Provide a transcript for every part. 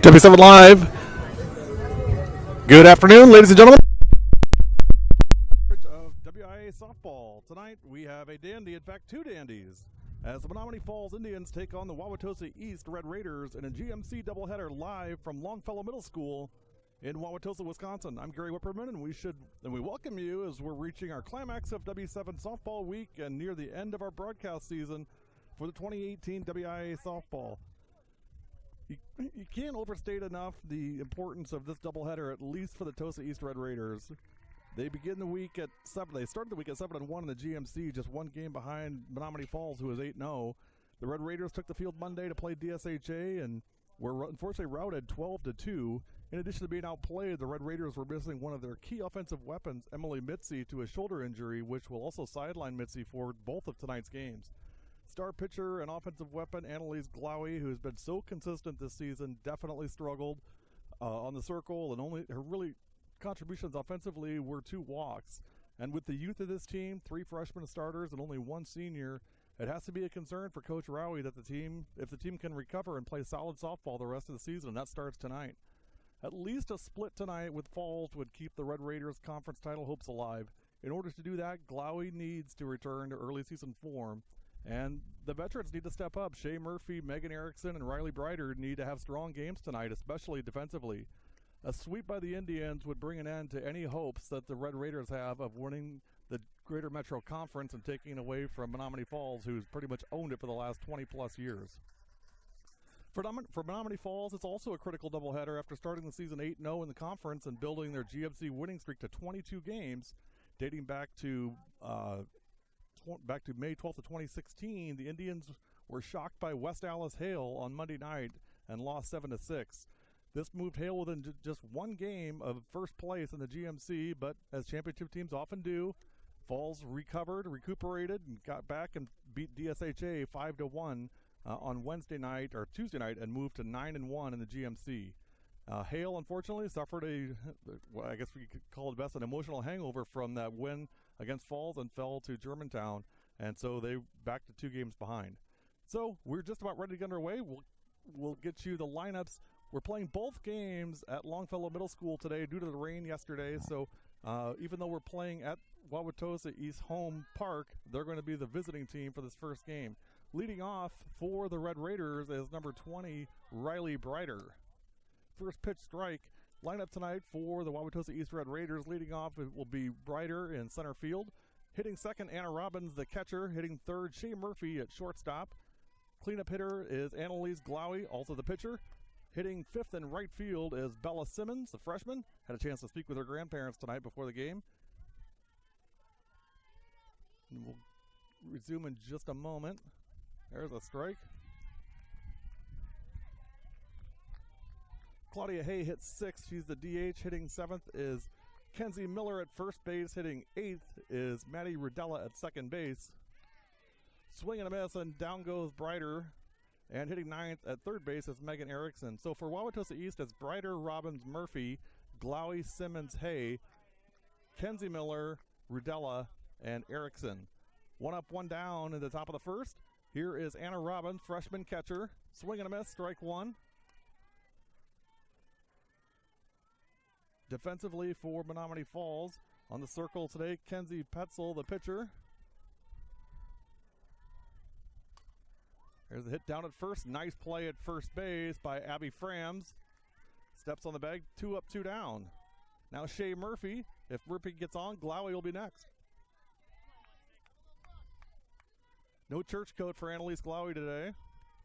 W7 Live. Good afternoon, ladies and gentlemen. Of WIA softball. Tonight we have a dandy, in fact, two dandies, as the Menomonee Falls Indians take on the Wauwatosa East Red Raiders in a GMC doubleheader live from Longfellow Middle School in Wauwatosa, Wisconsin. I'm Gary Whipperman, and we welcome you as we're reaching our climax of W7 softball week and near the end of our broadcast season for the 2018 WIA softball. You can't overstate enough the importance of this doubleheader, at least for the Tosa East Red Raiders. They begin the week at 7. They started the week at 7-1 in the GMC, just one game behind Menomonee Falls, who is 8-0. The Red Raiders took the field Monday to play DSHA and were unfortunately routed 12-2. In addition to being outplayed, the Red Raiders were missing one of their key offensive weapons, Emily Mitzi, to a shoulder injury, which will also sideline Mitzi for both of tonight's games. Star pitcher and offensive weapon Annalise Glowy, who has been so consistent this season, definitely struggled on the circle, and only her really contributions offensively were 2 walks. And with the youth of this team, 3 freshman starters and only 1 senior, it has to be a concern for Coach Rowie that if the team can recover and play solid softball the rest of the season, and that starts tonight. At least a split tonight with Falls would keep the Red Raiders' conference title hopes alive. In order to do that, Glowy needs to return to early season form. And the veterans need to step up. Shea Murphy, Megan Erickson, and Riley Brighter need to have strong games tonight, especially defensively. A sweep by the Indians would bring an end to any hopes that the Red Raiders have of winning the Greater Metro Conference and taking it away from Menomonee Falls, who's pretty much owned it for the last 20-plus years. For Menomonee Falls, it's also a critical doubleheader after starting the season 8-0 in the conference and building their GMC winning streak to 22 games, dating back to May 12th of 2016. The Indians were shocked by West Allis Hale on Monday night and lost 7-6. This moved Hale within just one game of first place in the GMC, but as championship teams often do, Falls recuperated, and got back and beat DSHA 5-1 on Tuesday night, and moved to 9-1 in the GMC. Hale, unfortunately, suffered I guess we could call it best, an emotional hangover from that win against Falls and fell to Germantown, and so they back to 2 games behind. So we're just about ready to get underway. We'll get you the lineups. We're playing both games at Longfellow Middle School today due to the rain yesterday, so even though we're playing at Wauwatosa East Home Park, they're going to be the visiting team for this first game. Leading off for the Red Raiders is number 20, Riley Brighter. First pitch strike. Lineup tonight for the Wauwatosa East Red Raiders. Leading off, it will be Brighter in center field. Hitting second, Anna Robbins, the catcher. Hitting third, Shea Murphy at shortstop. Cleanup hitter is Annalise Glowy, also the pitcher. Hitting fifth in right field is Bella Simmons, the freshman. Had a chance to speak with her grandparents tonight before the game. And we'll resume in just a moment. There's a strike. Claudia Hay hits 6th. She's the DH. Hitting 7th is Kenzie Miller at first base. Hitting 8th is Maddie Rudella at second base. Swing and a miss, and down goes Brighter. And hitting 9th at third base is Megan Erickson. So for Wauwatosa East, it's Brighter, Robbins, Murphy, Glowy, Simmons, Hay, Kenzie Miller, Rudella, and Erickson. 1 up, 1 down in the top of the first. Here is Anna Robbins, freshman catcher. Swing and a miss, strike 1. Defensively for Menomonee Falls, on the circle today, Kenzie Petzel, the pitcher. There's a hit down at first. Nice play at first base by Abby Frams. Steps on the bag, 2 up, 2 down. Now Shea Murphy. If Murphy gets on, Glowy will be next. No church coat for Annalise Glowy today.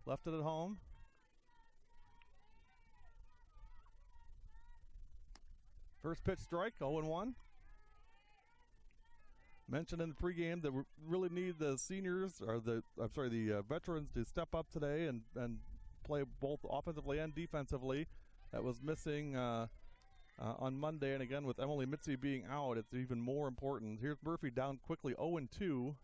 Left it at home. First pitch strike, 0-1. Mentioned in the pregame that we really need the seniors, or the veterans to step up today and play both offensively and defensively. That was missing on Monday, and again with Emily Mitzi being out, it's even more important. Here's Murphy down quickly, 0-2.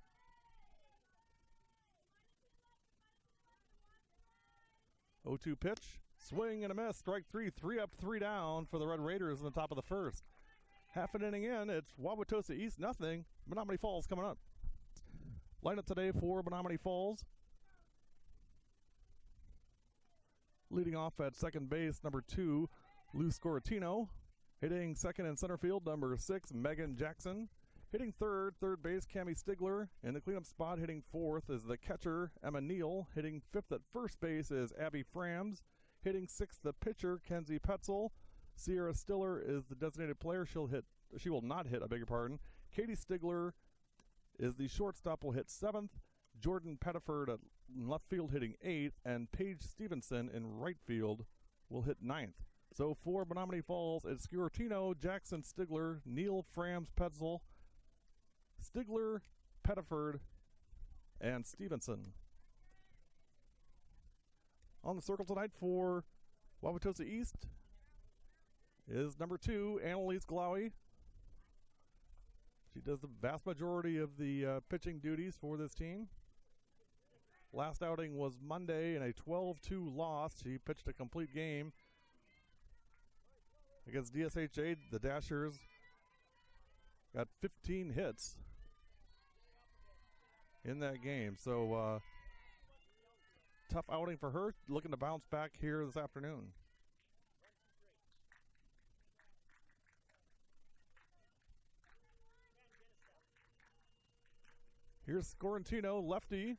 Pitch. Swing and a miss, strike 3, 3 up, 3 down for the Red Raiders in the top of the first. Half an inning in, it's Wauwatosa East nothing. Menomonee Falls coming up. Lineup today for Menomonee Falls. Leading off at second base, number 2, Lou Scoratino. Hitting second and center field, number 6, Megan Jackson. Hitting third base, Cammie Stigler. In the cleanup spot, hitting fourth is the catcher, Emma Neal. Hitting fifth at first base is Abby Frams. Hitting sixth, the pitcher, Kenzie Petzel. Sierra Stiller is the designated player. She will not hit, I beg your pardon. Katie Stigler is the shortstop, will hit seventh. Jordan Pettiford at left field hitting eighth, and Paige Stevenson in right field will hit ninth. So for Menomonee Falls, it's Scuratino, Jackson, Stigler, Neal, Frams, Petzel, Stigler, Pettiford, and Stevenson. On the circle tonight for Wauwatosa East is number 2, Annalise Glaui. She does the vast majority of the pitching duties for this team. Last outing was Monday in a 12-2 loss. She pitched a complete game against DSHA. The Dashers got 15 hits in that game. So tough outing for her. Looking to bounce back here this afternoon. Here's Scorantino, lefty.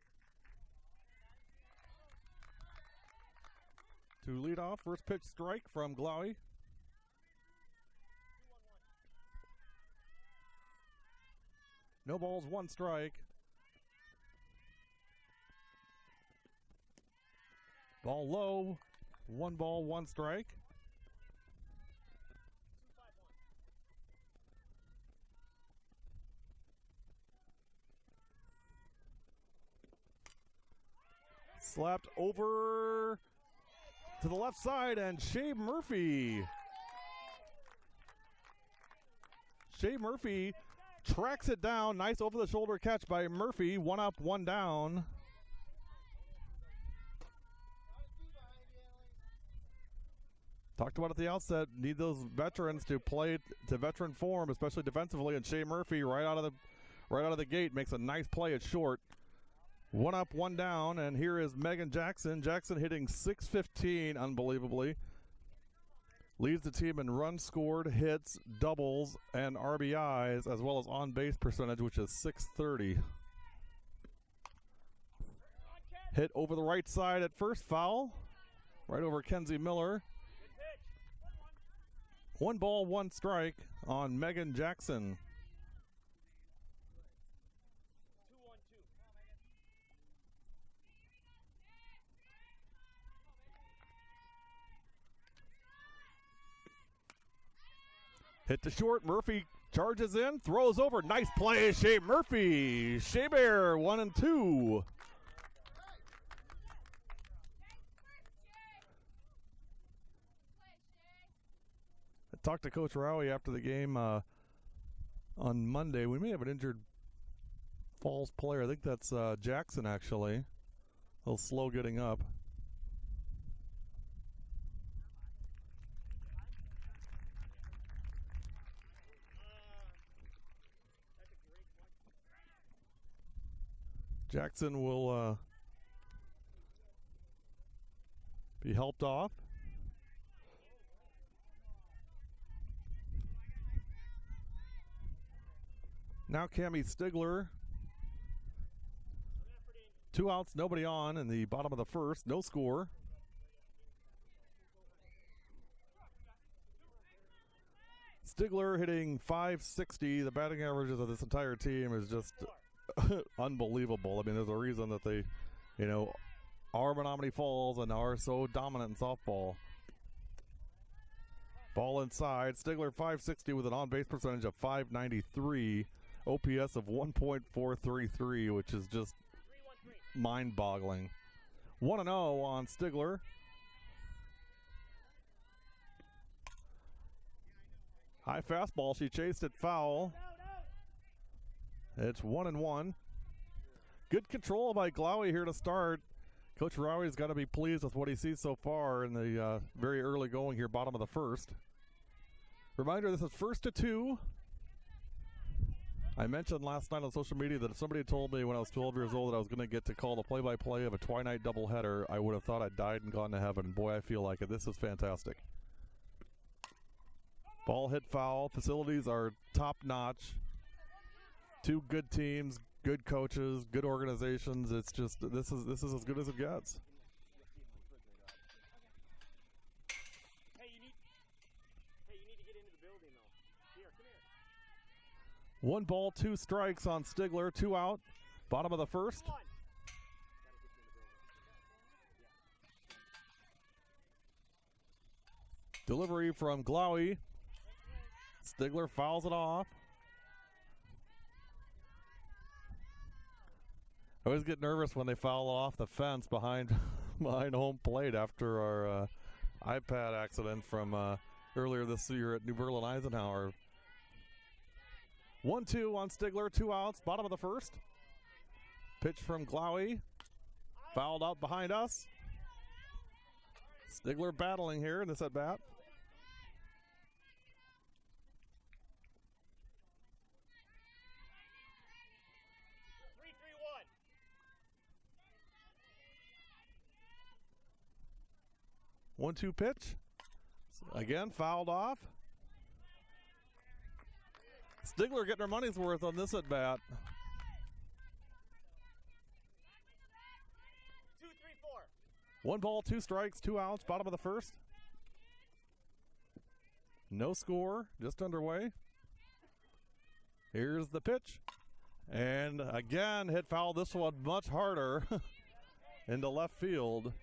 To lead off, first pitch strike from Glaui. No balls, 1 strike. Ball low, 1 ball, 1 strike. Slapped over to the left side, and Shea Murphy. Shea Murphy tracks it down. Nice over-the-shoulder catch by Murphy. 1 up, 1 down. Talked about at the outset, need those veterans to play to veteran form, especially defensively, and Shea Murphy right out of the gate makes a nice play at short. 1 up, 1 down, and here is Megan Jackson. Jackson hitting .615, unbelievably. Leads the team in runs scored, hits, doubles, and RBIs, as well as on-base percentage, which is .630. Hit over the right side at first, foul. Right over Kenzie Miller. 1 ball, 1 strike on Megan Jackson. Hit to short, Murphy charges in, throws over, nice play, Shea Murphy. Shea Bear, 1 and 2. I talked to Coach Rowie after the game on Monday. We may have an injured Falls player. I think that's Jackson, actually. A little slow getting up. Jackson will be helped off. Now Cammie Stigler. 2 outs, nobody on in the bottom of the first. No score. Stigler hitting .560. The batting averages of this entire team is just unbelievable. I mean, there's a reason that they, are Menomonee Falls and are so dominant in softball. Ball inside. Stigler .560 with an on-base percentage of .593. OPS of 1.433, which is just mind-boggling. 1-0 on Stigler. High fastball. She chased it foul. It's 1-1. Good control by Glaui here to start. Coach Rowie's got to be pleased with what he sees so far in the very early going here, bottom of the first. Reminder, this is 1-2. I mentioned last night on social media that if somebody had told me when I was 12 years old that I was going to get to call the play-by-play of a Twilight doubleheader, I would have thought I'd died and gone to heaven. Boy, I feel like it. This is fantastic. Ball hit foul. Facilities are top-notch. Two good teams, good coaches, good organizations. It's just this is as good as it gets. Hey, you need to get into the building though. Here, come here. 1 ball, 2 strikes on Stigler, 2 out. Bottom of the first. Delivery from Glowy. Stigler fouls it off. I always get nervous when they foul off the fence behind home plate after our iPad accident from earlier this year at New Berlin Eisenhower. 1-2 on Stigler, 2 outs, bottom of the first. Pitch from Glowy, fouled out behind us. Stigler battling here in this at bat. One-two pitch. Again, fouled off. Stigler getting her money's worth on this at bat. 2, 3, 4. 1 ball, 2 strikes, 2 outs, bottom of the first. No score, just underway. Here's the pitch. And again, hit foul, this one much harder into left field.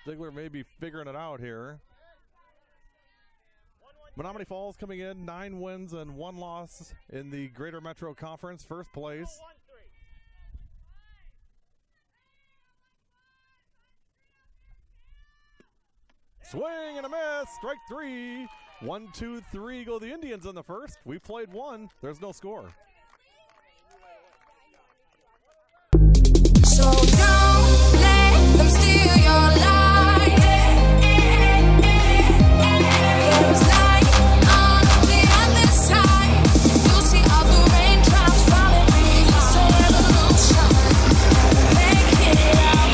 Stigler may be figuring it out here. Menomonee Falls coming in, 9 wins and 1 loss in the Greater Metro Conference, first place. Swing and a miss, strike 3. 1, 2, 3 go the Indians in the first. We played 1, there's no score. So don't let them steal your life. There's light on the other side. You'll see all the raindrops falling. It's a revolution. Make it out.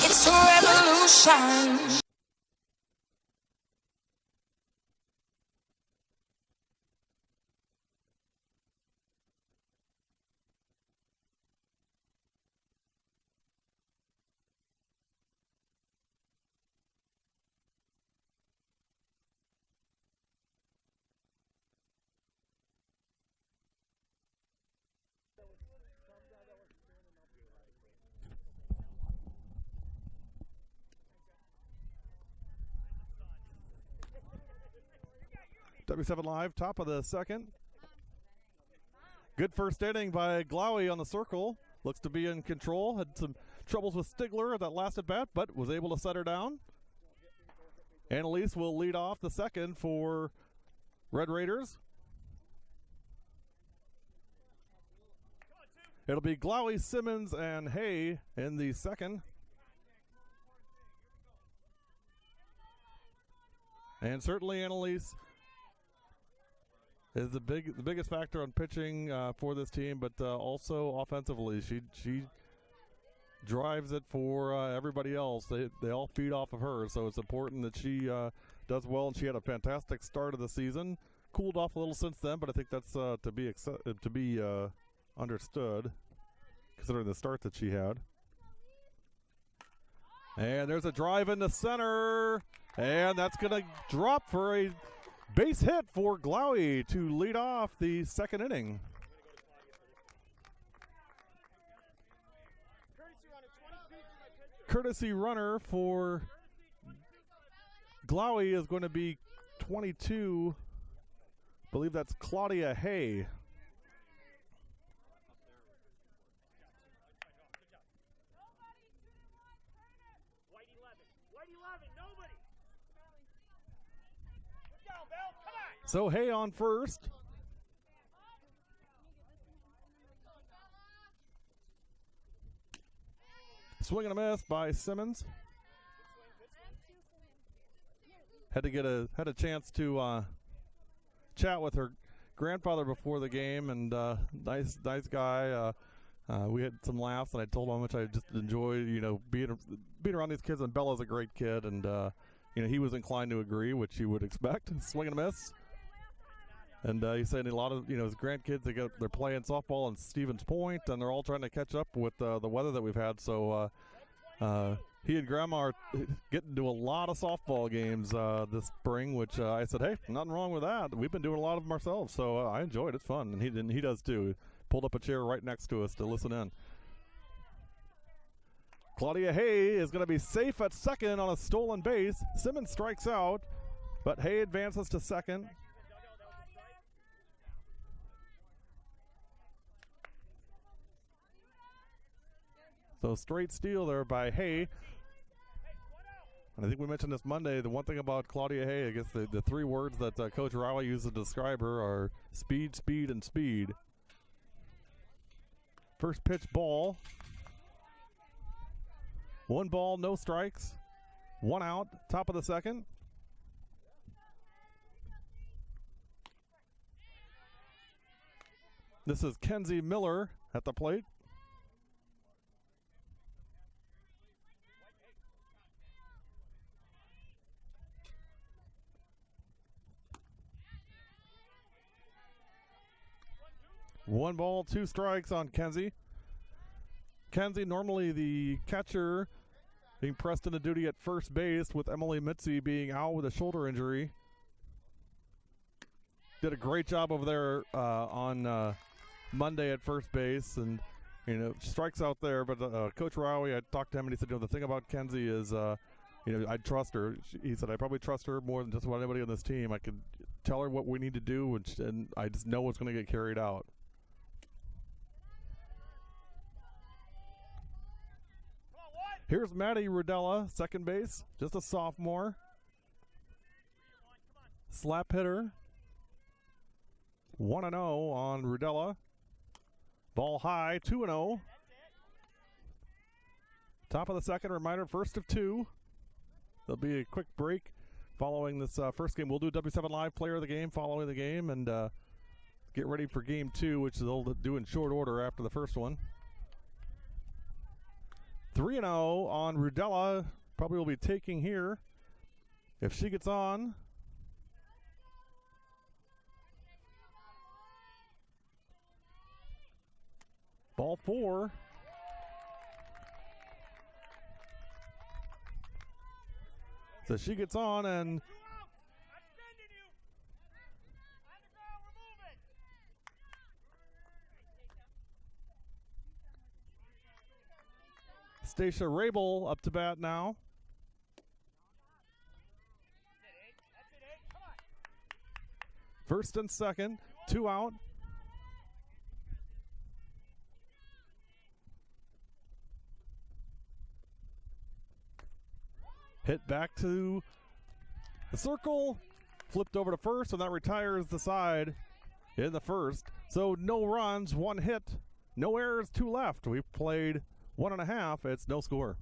It's a revolution. W7 Live, top of the second. Good first inning by Glowy on the circle. Looks to be in control. Had some troubles with Stigler at that last at bat, but was able to set her down. Annalise will lead off the second for Red Raiders. It'll be Glowy, Simmons, and Hay in the second. And certainly Annalise is the biggest factor on pitching for this team, but also offensively. She drives it for everybody else. They all feed off of her, so it's important that she does well. And she had a fantastic start of the season. Cooled off a little since then, but I think that's to be understood, considering the start that she had. And there's a drive into center, and that's going to drop for a base hit for Glowy to lead off the second inning. Courtesy runner for Glowy is going to be 22. I believe that's Claudia Hay. So Hay on first. Swing and a miss by Simmons. Had a chance to chat with her grandfather before the game, and nice guy. We had some laughs, and I told him how much I just enjoy, being around these kids. And Bella's a great kid, and he was inclined to agree, which you would expect. Swing and a miss. And he's saying a lot of his grandkids they're playing softball in Stevens Point, and they're all trying to catch up with the weather that we've had. So he and Grandma are getting to a lot of softball games this spring, which I said, hey, nothing wrong with that. We've been doing a lot of them ourselves, so I enjoy it. It's fun, and he does too. He pulled up a chair right next to us to listen in. Claudia Hay is going to be safe at second on a stolen base. Simmons strikes out, but Hay advances to second. So straight steal there by Hay. And I think we mentioned this Monday, the one thing about Claudia Hay, I guess the three words that Coach Rowley used to describe her are speed, speed, and speed. First pitch ball. 1 ball, no strikes. 1 out, top of the second. This is Kenzie Miller at the plate. One ball, 2 strikes on Kenzie. Kenzie, normally the catcher, being pressed into duty at first base with Emily Mitzi being out with a shoulder injury. Did a great job over there on Monday at first base, and strikes out there. But Coach Rowie, I talked to him, and he said, the thing about Kenzie is, I'd trust her. He said, I probably trust her more than just about anybody on this team. I could tell her what we need to do, and I just know what's going to get carried out. Here's Maddie Rudella, second base, just a sophomore. Slap hitter. 1-0 on Rudella. Ball high, 2-0. Top of the second, reminder, first of 2. There'll be a quick break following this first game. We'll do W7 Live player of the game following the game, and get ready for game 2, which they'll do in short order after the first one. 3-0 on Rudella. Probably will be taking here if she gets on. Ball 4. So she gets on, and Stacia Rabel up to bat now. First and second, 2 out. Hit back to the circle, flipped over to first, and that retires the side in the first. So no runs, 1 hit, no errors, 2 left. We've played 1.5. It's no score.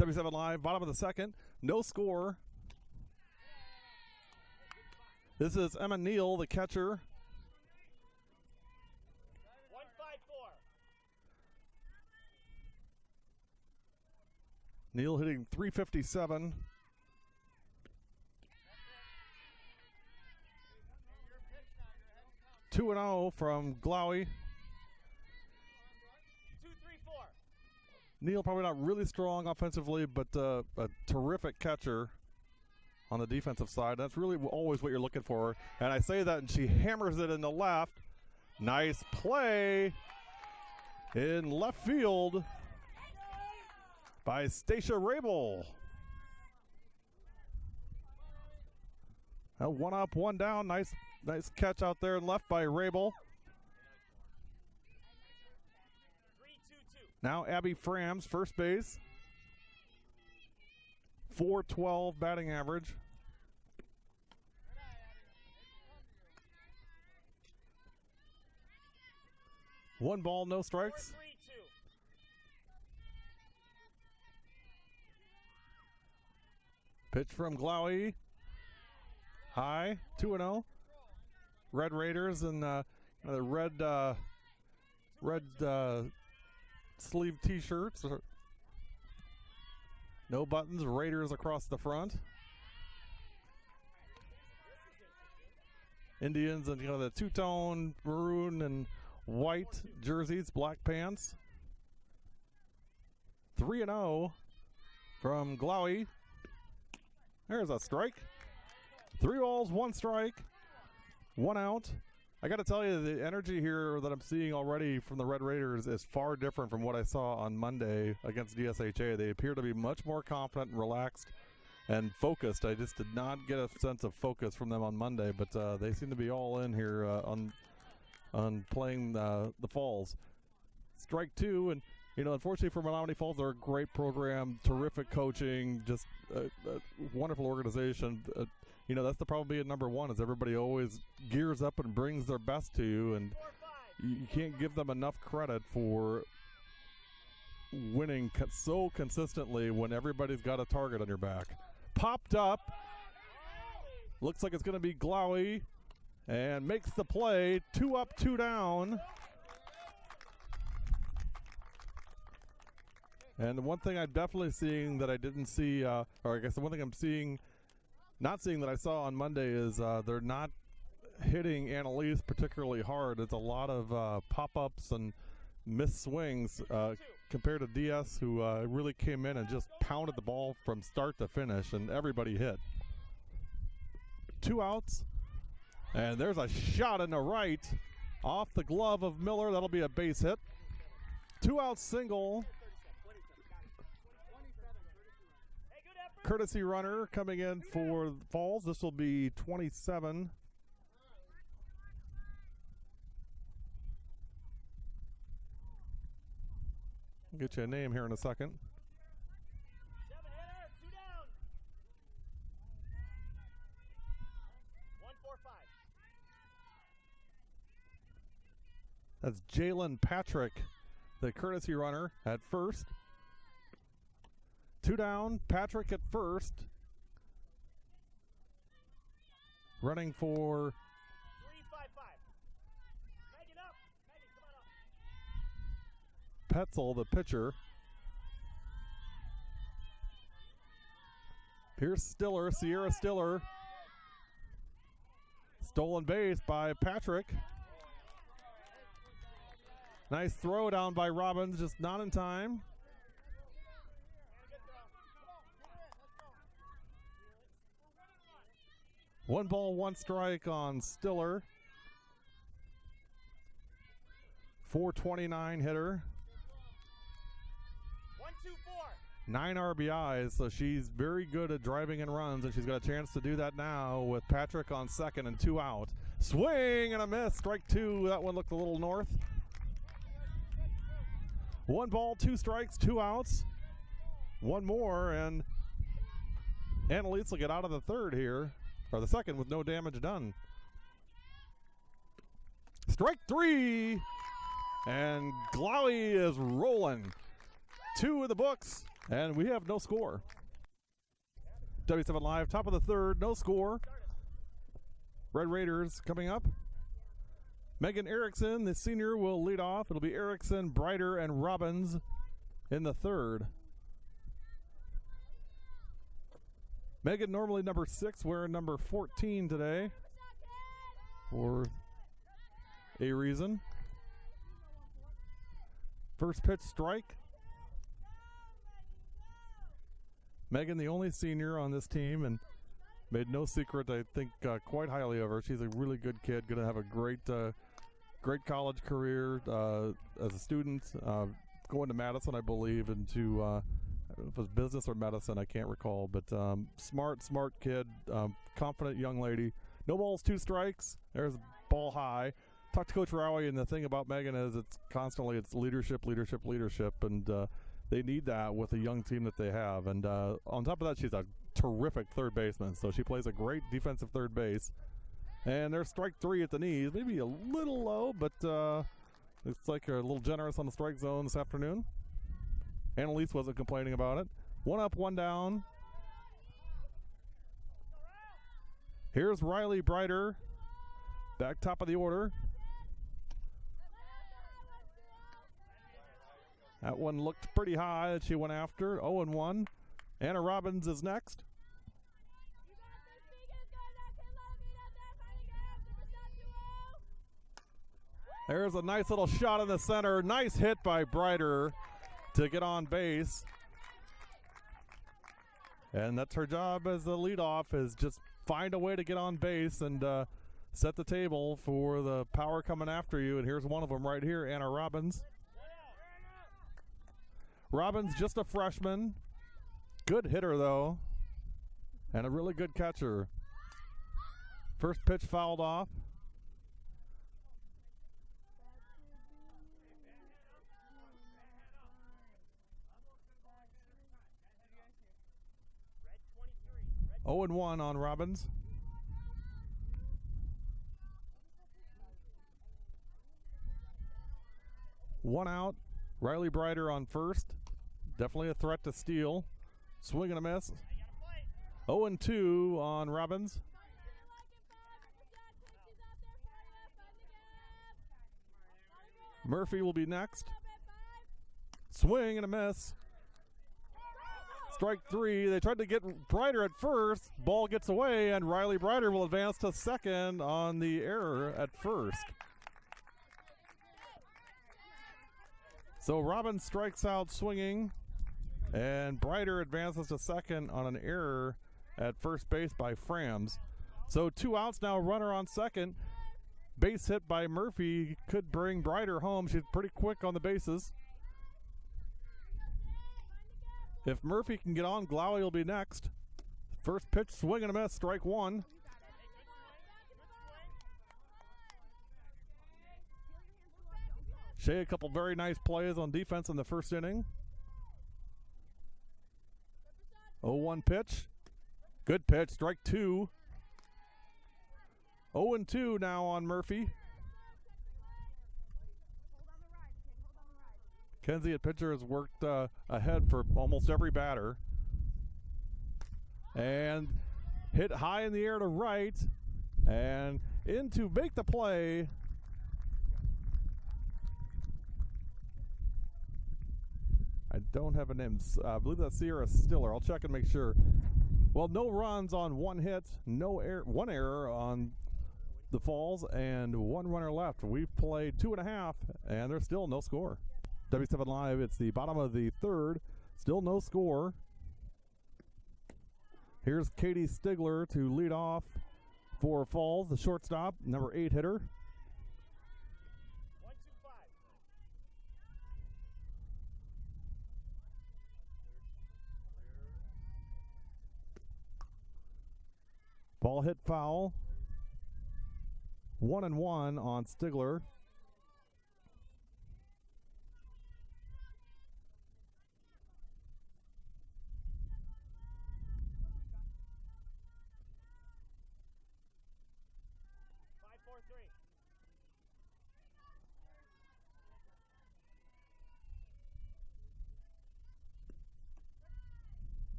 W7 Live, bottom of the second, no score. This is Emma Neal, the catcher. 1-5-4. Neal hitting .357. Two and 0 from Glowy. 2-3-4. Neal probably not really strong offensively, but a terrific catcher on the defensive side. That's really always what you're looking for. And I say that, and she hammers it in the left. Nice play in left field by Stacia Rabel. 1 up, 1 down. Nice catch out there in left by Rabel. 3-2-2. Now Abby Frams, first base. .412 batting average. One ball, no strikes. 4-3-2. Pitch from Glowy. high, 2-0. Red Raiders and the red sleeve T-shirts. No buttons. Raiders across the front. Indians and the two-tone maroon and white jerseys, black pants. 3-0 from Glowy. There's a strike. 3 balls, 1 strike, 1 out. I got to tell you, the energy here that I'm seeing already from the Red Raiders is far different from what I saw on Monday against DSHA. They appear to be much more confident and relaxed and focused. I just did not get a sense of focus from them on Monday, but they seem to be all in here on playing the Falls. Strike 2, and unfortunately for Menomonee Falls, they're a great program, terrific coaching, just a wonderful organization. That's the problem being number one, is everybody always gears up and brings their best to you, and you can't give them enough credit for winning so consistently when everybody's got a target on your back. Popped up. Looks like it's going to be Glowy, and makes the play. 2 up, 2 down. And the one thing I'm definitely seeing that I didn't see, or I guess the one thing I'm not seeing that I saw on Monday is they're not hitting Annalise particularly hard. It's a lot of pop-ups and missed swings compared to DS, who really came in and just pounded the ball from start to finish, and everybody hit. 2 outs, and there's a shot in the right off the glove of Miller. That'll be a base hit. 2 out single. Courtesy runner coming in for Falls. This will be 27. I'll get you a name here in a second. 7-hitter, 2 down. 1-4-5. That's Jalen Patrick, the courtesy runner at first. 2 down, Patrick at first. Running for 3-5-5. Megan up. Megan, come on up. Petzel, the pitcher. Here's Stiller, Sierra Stiller. Stolen base by Patrick. Nice throw down by Robbins, just not in time. 1 ball, 1 strike on Stiller. 429 hitter. 1-2-4. 9 RBIs, so she's very good at driving in runs, and she's got a chance to do that now with Patrick on second and 2 out. Swing and a miss, strike 2. That one looked a little north. 1 ball, 2 strikes, 2 outs. 1 more, and Annalise will get out of the third here, or the second, with no damage done. Strike 3, and Glowy is rolling. 2 in the books, and we have no score. W7 Live, top of the third, no score. Red Raiders coming up. Megan Erickson, the senior, will lead off. It'll be Erickson, Brighter, and Robbins in the third. Megan normally number 6, wearing number 14 today for a reason. First pitch strike. Megan, the only senior on this team, and made no secret, I think, quite highly of her. She's a really good kid, going to have a great college career as a student, going to Madison, I believe, into I don't know if it was business or medicine, I can't recall, but smart kid, confident young lady. No balls, 2 strikes. There's ball high. Talked to Coach Rowie, and the thing about Megan is it's leadership, and they need that with the young team that they have. And on top of that, she's a terrific third baseman, so she plays a great defensive third base. And there's strike 3 at the knees, maybe a little low, but looks like they're a little generous on the strike zone this afternoon. Annalise wasn't complaining about it. 1 up, 1 down. Here's Riley Brighter, back top of the order. That one looked pretty high that she went after. 0-1. Anna Robbins is next. There's a nice little shot in the center. Nice hit by Brighter to get on base. And that's her job as the leadoff, is just find a way to get on base and set the table for the power coming after you. And here's one of them right here, Anna Robbins. Robbins, just a freshman. Good hitter, though, and a really good catcher. First pitch fouled off. Red 0-1 on Robbins. One out. Riley Brighter on first. Definitely a threat to steal. Swing and a miss. 0-2 on Robbins. Murphy will be next. Swing and a miss. Strike three. They tried to get Brighter at first. Ball gets away, and Riley Brighter will advance to second on the error at first. So Robbins strikes out swinging, and Brighter advances to second on an error at first base by Frams. So 2 outs now, runner on second. Base hit by Murphy could bring Brighter home. She's pretty quick on the bases. If Murphy can get on, Glowey will be next. First pitch, swing and a miss, strike one. Shea, a couple very nice plays on defense in the first inning. 0-1 pitch. Good pitch, strike two. 0-2 now on Murphy. Kenzie at pitcher has worked ahead for almost every batter. And hit high in the air to right. And in to make the play. I don't have a name. I believe that's Sierra Stiller. I'll check and make sure. Well, no runs on one hit, one error on the Falls, and one runner left. We've played 2.5, and there's still no score. W7 Live, it's the bottom of the third. Still no score. Here's Katie Stigler to lead off for Falls, the shortstop, number 8 hitter. 1-2-5. Ball hit foul. 1-1 on Stigler.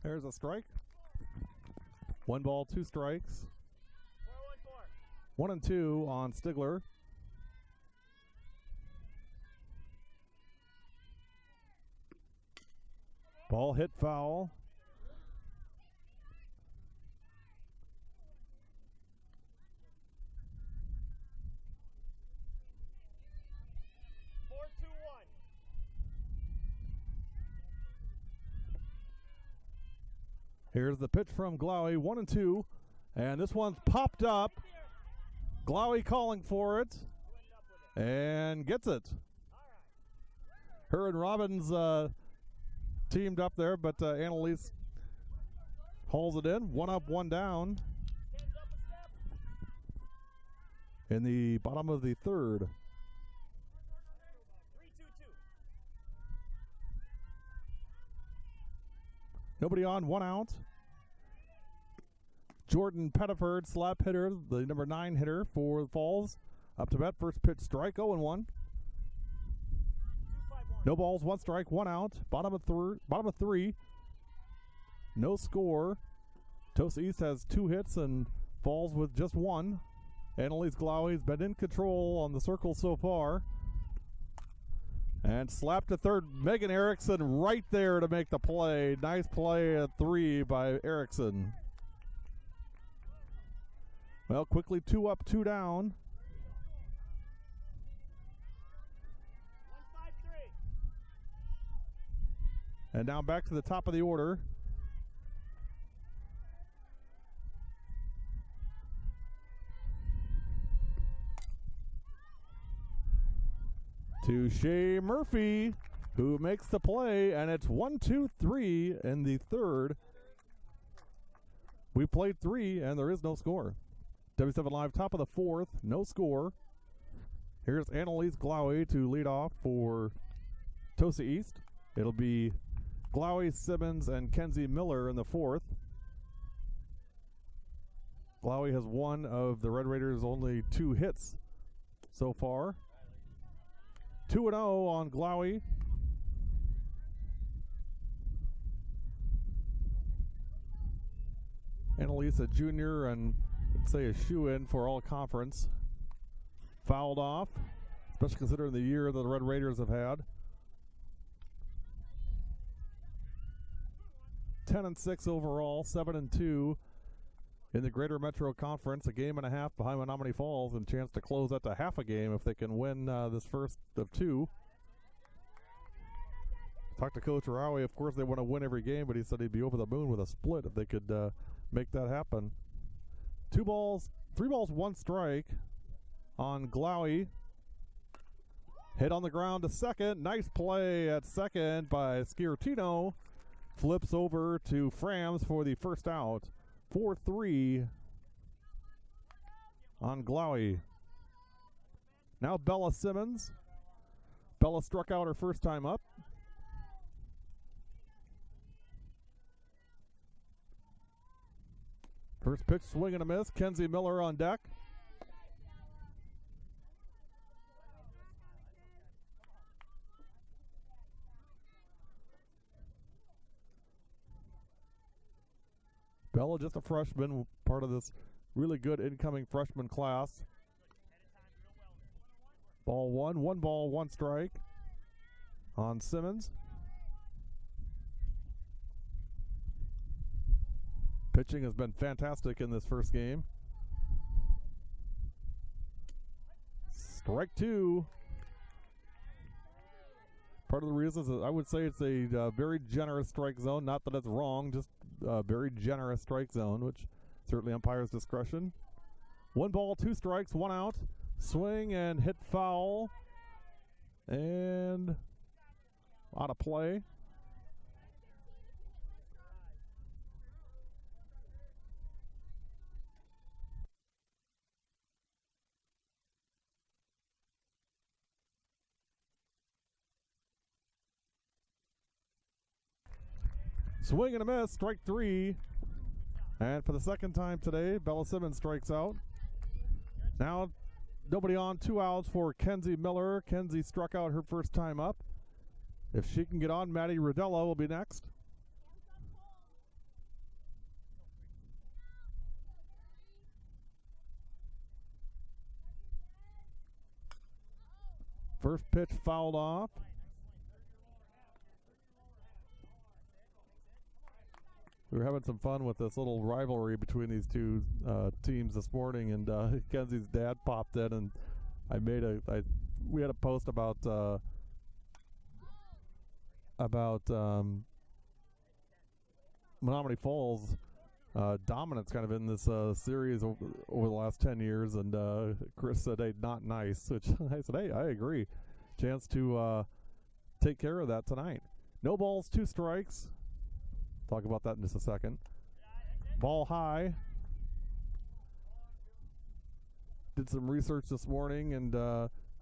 There's a strike. 1 ball, 2 strikes. 1-2 on Stigler. Ball hit foul. Here's the pitch from Glowey, 1-2, and this one's popped up. Glowey calling for it, and gets it. Her and Robbins teamed up there, but Annalise hauls it in. 1 up, 1 down in the bottom of the third. 3-2-2. Nobody on, 1 out. Jordan Pettiford, slap hitter, the number 9 hitter for the Falls. Up to bat, first pitch strike, 0-1. 2-5-1. No balls, 1 strike, 1 out. Bottom of 3. No score. Tosa East has 2 hits and Falls with just 1. Annalise Glaue's been in control on the circle so far. And slapped to third. Megan Erickson right there to make the play. Nice play at 3 by Erickson. Well, quickly 2 up, 2 down. 1-5-3. And now back to the top of the order. To Shea Murphy, who makes the play, and it's 1-2-3 in the third. We played 3, and there is no score. W7 Live, top of the 4th, no score. Here's Annalise Glaue to lead off for Tosa East. It'll be Glaue, Simmons, and Kenzie Miller in the 4th. Glaue has one of the Red Raiders' only 2 hits so far. 2-0 on Glaue. Annalise, a junior, and I'd say a shoe-in for all conference. Fouled off, especially considering the year that the Red Raiders have had. 10-6 overall, 7-2 in the Greater Metro Conference. A game and a half behind Menomonee Falls, and chance to close that to half a game if they can win this first of 2. Talked to Coach Arawi. Of course, they want to win every game, but he said he'd be over the moon with a split if they could make that happen. 3 balls, 1 strike on Glaue. Hit on the ground to second. Nice play at second by Sciortino. Flips over to Frams for the first out. 4-3 on Glaue. Now Bella Simmons. Bella struck out her first time up. First pitch, swing and a miss. Kenzie Miller on deck. Bella, just a freshman, part of this really good incoming freshman class. Ball 1, 1 ball, 1 strike on Simmons. Pitching has been fantastic in this first game. Strike 2. Part of the reasons is I would say it's a very generous strike zone. Not that it's wrong, just a very generous strike zone, which certainly umpire's discretion. 1 ball, 2 strikes, 1 out. Swing and hit foul. And out of play. Swing and a miss, strike 3. And for the second time today, Bella Simmons strikes out. Now, nobody on, 2 outs for Kenzie Miller. Kenzie struck out her first time up. If she can get on, Maddie Rodello will be next. First pitch fouled off. We were having some fun with this little rivalry between these two teams this morning, and Kenzie's dad popped in, and we had a post about Menomonee Falls dominance kind of in this series over the last 10 years, and Chris said, "Hey, not nice," which I said, "Hey, I agree." Chance to take care of that tonight. No balls, 2 strikes. Talk about that in just a second. Ball high. Did some research this morning, and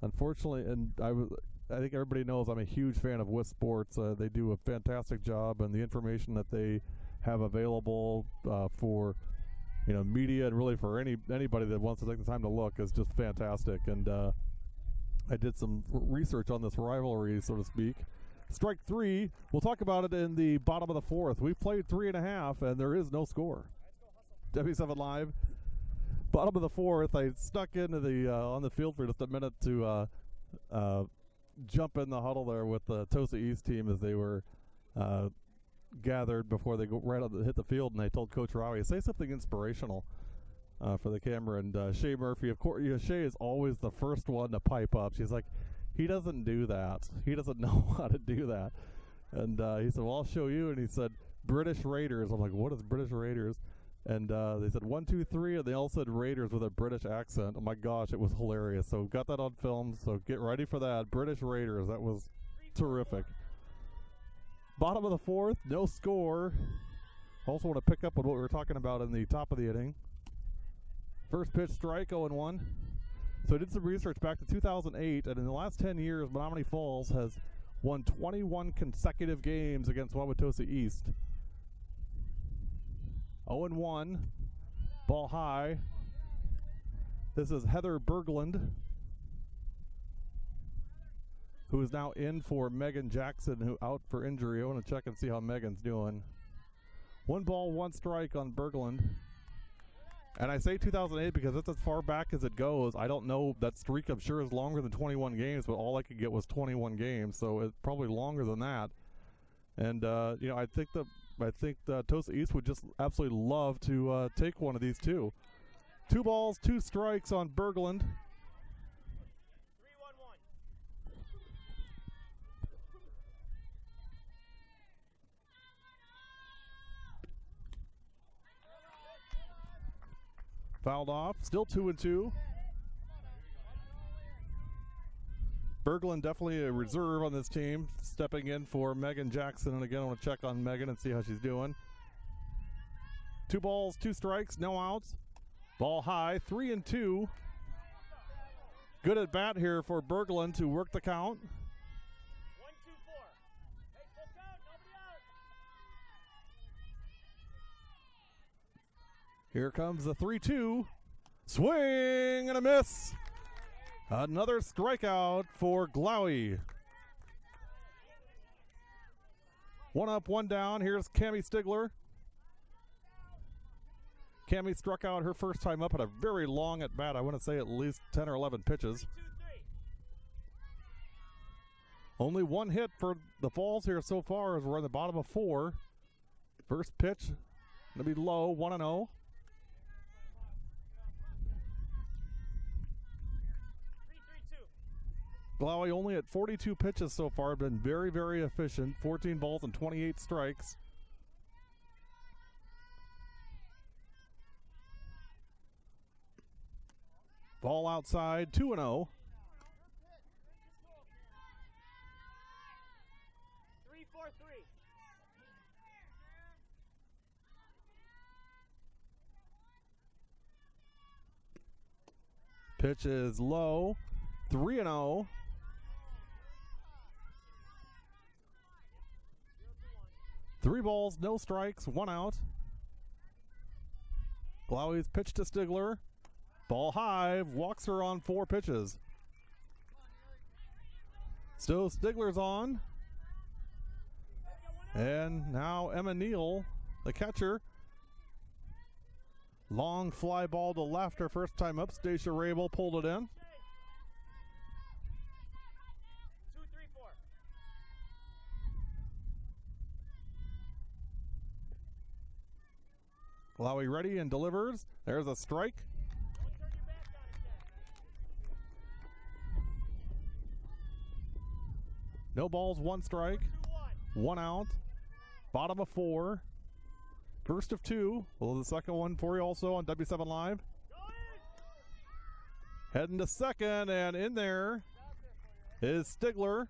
unfortunately, and I think everybody knows I'm a huge fan of WIS Sports. They do a fantastic job, and the information that they have available for media and really for anybody that wants to take the time to look is just fantastic. And I did some research on this rivalry, so to speak. Strike 3. We'll talk about it in the bottom of the 4th. We've played 3.5, and there is no score. W7 Live. Bottom of the fourth, I stuck into the on the field for just a minute to jump in the huddle there with the Tosa East team as they were gathered before they go right on hit the field, and I told Coach Rowie, say something inspirational for the camera. And Shay Murphy, of course, Shay is always the first one to pipe up. She's like, he doesn't do that. He doesn't know how to do that. And he said, well, I'll show you. And he said, British Raiders. I'm like, what is British Raiders? And they said 1, 2, 3, and they all said Raiders with a British accent. Oh my gosh, it was hilarious. So got that on film. So get ready for that. British Raiders. That was terrific. Bottom of the fourth, no score. Also want to pick up on what we were talking about in the top of the inning. First pitch strike, 0-1. So I did some research back to 2008, and in the last 10 years, Menomonee Falls has won 21 consecutive games against Wauwatosa East. 0-1, ball high. This is Heather Berglund, who is now in for Megan Jackson, who out for injury. I want to check and see how Megan's doing. 1 ball, 1 strike on Berglund. And I say 2008 because that's as far back as it goes. I don't know, that streak I'm sure is longer than 21 games, but all I could get was 21 games, so it's probably longer than that. And you know, I think Tosa East would just absolutely love to take one of these two. 2 balls, 2 strikes on Berglund. 3-1-1. Fouled off, still 2-2. Berglund definitely a reserve on this team, stepping in for Megan Jackson. And again, I want to check on Megan and see how she's doing. 2 balls, 2 strikes, no outs. Ball high, 3-2. Good at bat here for Berglund to work the count. 1-2-4. Hey, full count, nobody out. Here comes the 3-2. Swing and a miss. Another strikeout for Glowy. 1 up, 1 down. Here's Cammie Stigler. Cammie struck out her first time up at a very long at bat. I want to say at least 10 or 11 pitches. 3-2-3. Only 1 hit for the Falls here so far as we're in the bottom of 4. First pitch going to be low, 1-0. 3-3-2. Glowy only at 42 pitches so far, been very, very efficient. 14 balls and 28 strikes. Ball outside, 2-0. 3-4-3. Pitch is low, 3-0. 3 balls, no strikes, 1 out. Glowy's pitch to Stigler. Ball high, walks her on 4 pitches. Still Stigler's on. And now Emma Neal, the catcher. Long fly ball to left, her first time up. Stacia Rabel pulled it in. 2-3-4. Glowy ready and delivers. There's a strike. Don't turn your back on it, Ken. No balls, 1 strike. 2-1. 1 out. Bottom of 4. First of 2. Well, the second one for you also on W7 Live. Heading to second, and in there is Stigler.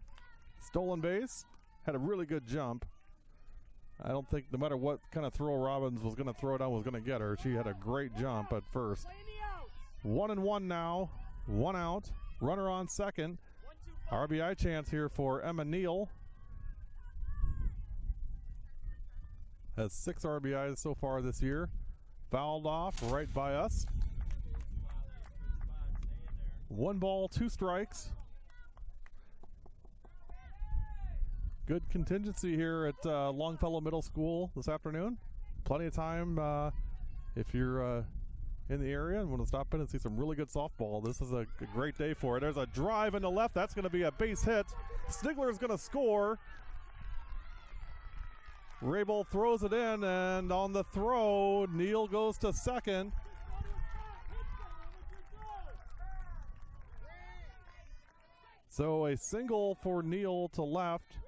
Stolen base. Had a really good jump. I don't think no matter what kind of throw Robbins was going to throw down was going to get her. She had a great jump at first. 1-1 now. 1 out. Runner on second. RBI chance here for Emma Neal. Has 6 RBIs so far this year. Fouled off right by us. 1 ball, 2 strikes. Good contingency here at Longfellow Middle School this afternoon. Plenty of time if you're in the area and want to stop in and see some really good softball, this is a great day for it. There's a drive in the left. That's going to be a base hit. Stigler's going to score. Rabel throws it in, and on the throw, Neal goes to second. So a single for Neal to left.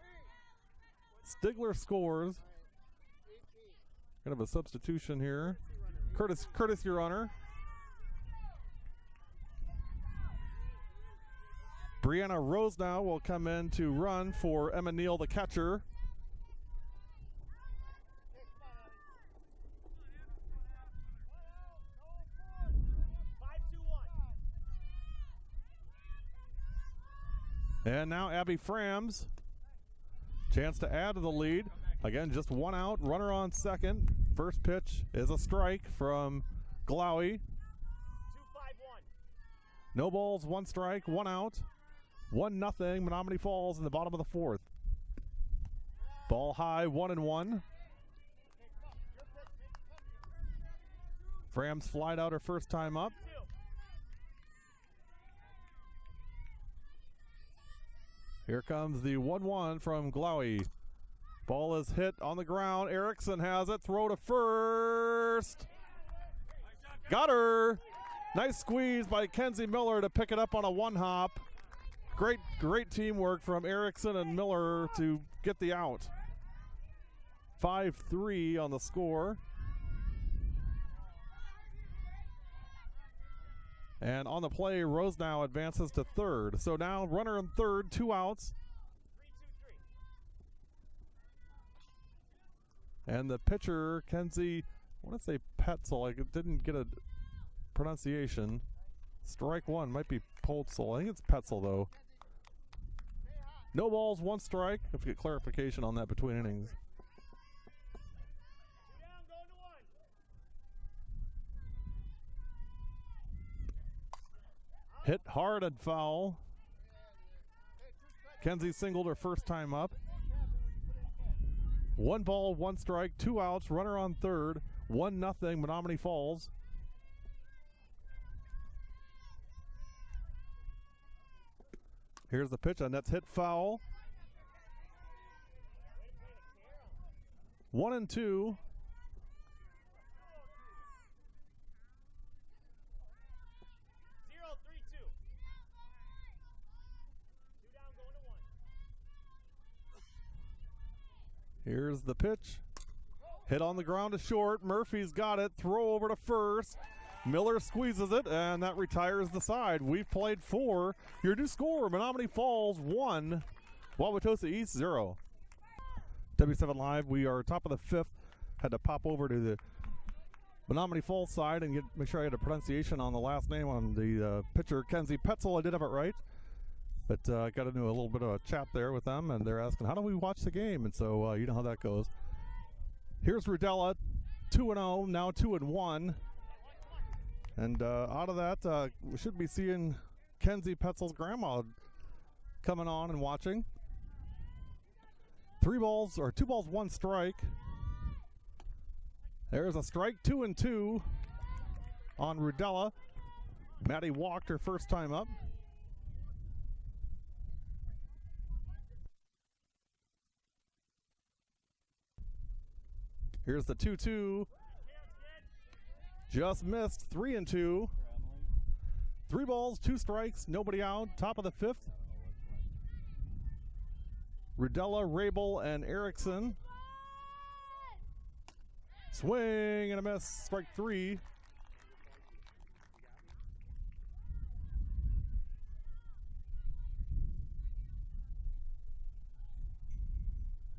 Stigler scores. Kind of a substitution here. Curtis, your runner. Brianna Rose now will come in to run for Emma Neal, the catcher. And now Abby Frams. Chance to add to the lead. Again, just one out, runner on second. First pitch is a strike from Glowy. 2-5-1. No balls, one strike, one out. 1-0, Menomonee Falls in the bottom of the fourth. Ball high, 1-1. Frams flied out her first time up. Here comes the 1-1 from Glowy. Ball is hit on the ground. Erickson has it. Throw to first. Got her. Nice squeeze by Kenzie Miller to pick it up on a one-hop. Great teamwork from Erickson and Miller to get the out. 5-3 on the score. And on the play, Rose now advances to third. So now runner in third, 2 outs. 3-2-3. And the pitcher, Kenzie, I want to say Petzel. I didn't get a pronunciation. Strike one, might be Poltzel. I think it's Petzel though. No balls, one strike. Have to get clarification on that between innings. Hit hard and foul. Kenzie singled her first time up. 1 ball, 1 strike, 2 outs, runner on third. 1-0, Menomonee Falls. Here's the pitch, and that's hit foul. 1-2. 0-3-2. 2 down, going to 1. Here's the pitch. Hit on the ground to short. Murphy's got it. Throw over to first. Miller squeezes it, and that retires the side. We've played 4. Your new score, Menomonee Falls 1, Wauwatosa East 0. W7 Live, we are top of the 5th. Had to pop over to the Menomonee Falls side and make sure I had a pronunciation on the last name on the pitcher, Kenzie Petzel. I did have it right. But I got into a little bit of a chat there with them, and they're asking, how do we watch the game? And so you know how that goes. Here's Rudella, 2-0, now 2-1. And out of that, we should be seeing Kenzie Petzel's grandma coming on and watching. 2 balls, 1 strike. There's a strike, 2-2 on Rudella. Maddie walked her first time up. Here's the 2-2. Just missed, 3-2. 3 balls, 2 strikes, nobody out. Top of the 5th. Rudella, Rabel, and Erickson. Swing and a miss, strike 3.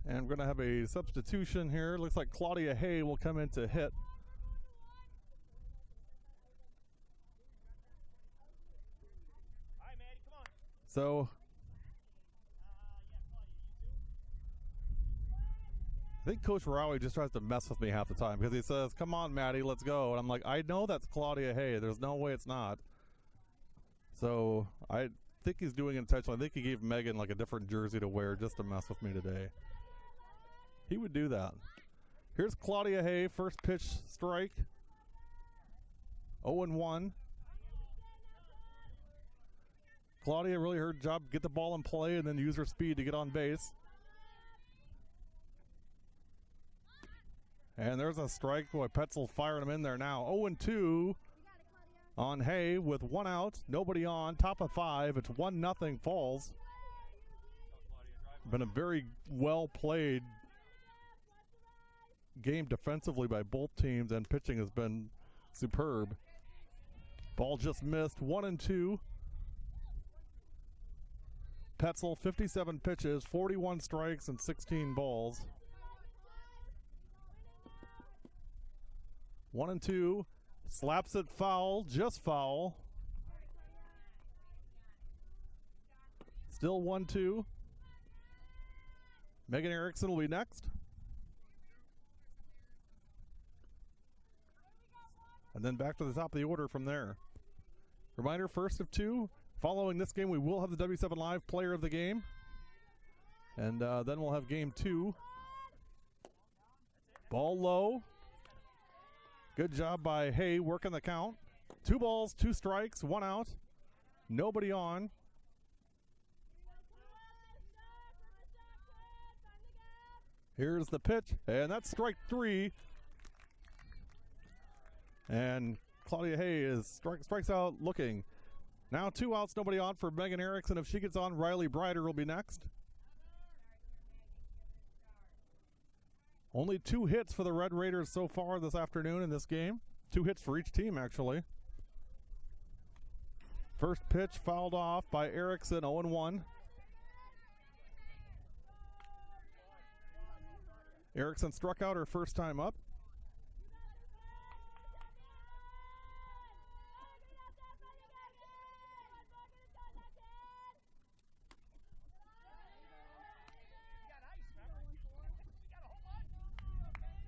And we're going to have a substitution here. Looks like Claudia Hay will come in to hit. All right, Maddie, come on. So I think Coach Rawi just tries to mess with me half the time because he says, come on, Maddie, let's go. And I'm like, I know that's Claudia Hay. There's no way it's not. So I think he's doing it intentionally. I think he gave Megan like a different jersey to wear just to mess with me today. He would do that. Here's Claudia Hay, first pitch strike. 0-1. Claudia really her job, get the ball in play and then use her speed to get on base. And there's a strike. Boy, Petzel firing him in there now. 0-2 on Hay with 1 out. Nobody on. Top of 5. It's 1-0 Falls. Been a very well played game defensively by both teams, and pitching has been superb. Ball just missed. 1-2. Petzel, 57 pitches, 41 strikes, and 16 balls. 1-2. Slaps it foul, just foul. Still 1-2. Megan Erickson will be next. And then back to the top of the order from there. Reminder, first of 2. Following this game, we will have the W7 Live Player of the Game. And then we'll have Game 2. Ball low. Good job by Hay working the count. 2 balls, 2 strikes, 1 out. Nobody on. Here's the pitch, and that's strike 3. And Claudia Hay is strikes out looking. Now 2 outs, nobody on for Megan Erickson. If she gets on, Riley Brider will be next. Only 2 hits for the Red Raiders so far this afternoon in this game. 2 hits for each team, actually. First pitch fouled off by Erickson, 0-1. Erickson struck out her first time up.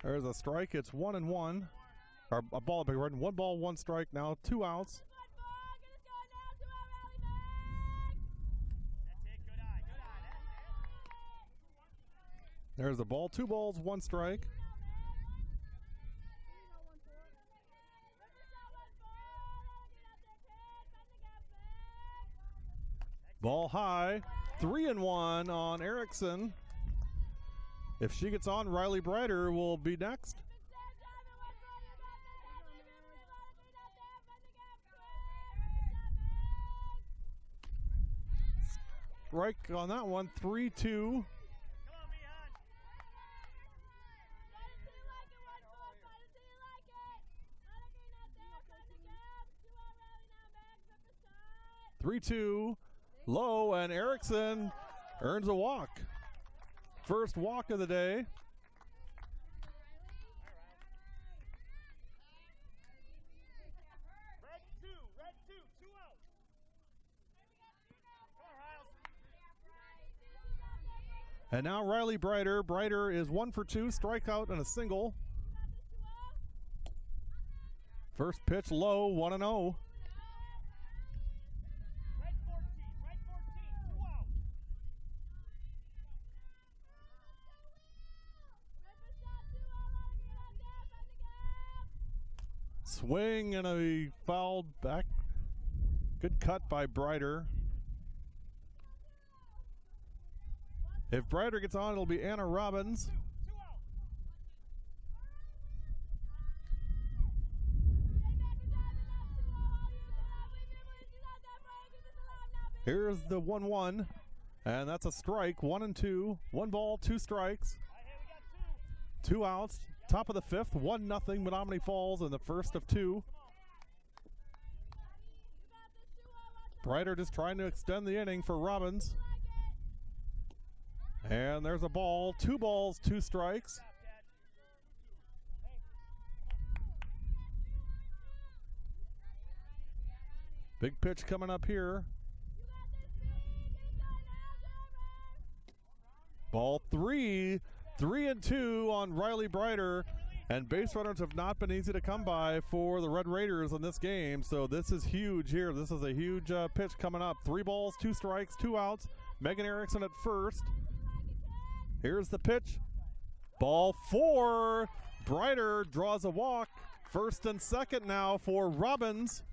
There's a strike. It's 1-1. Or a ball, big red. 1 ball, 1 strike. Now 2 outs. There's the ball. 2 balls, 1 strike. Ball high. 3-1 on Erickson. If she gets on, Riley Brider will be next. Strike on that one, 3-2. Low, and Erickson earns a walk. First walk of the day. Red 2, 2 outs. And now Riley Brider. Brider is 1 for 2, strikeout and a single. First pitch low, 1-0. Red 14, 2 outs. Swing and a fouled back. Good cut by Brider. If Brider gets on, it'll be Anna Robbins. Here's the 1-1, and that's a strike. 1-2. 1 ball, 2 strikes. 2 outs. Top of the 5th, 1-0 Menomonee Falls in the first of 2. Brider just trying to extend the inning for Robbins. And there's a ball, 2 balls, 2 strikes. Big pitch coming up here. Ball 3. 3-2 on Riley Brider, and base runners have not been easy to come by for the Red Raiders in this game, so this is huge here. This is a huge pitch coming up. 3 balls, 2 strikes, 2 outs. Megan Erickson at first. Here's the pitch. Ball 4. Brider draws a walk, First and second now for Robbins.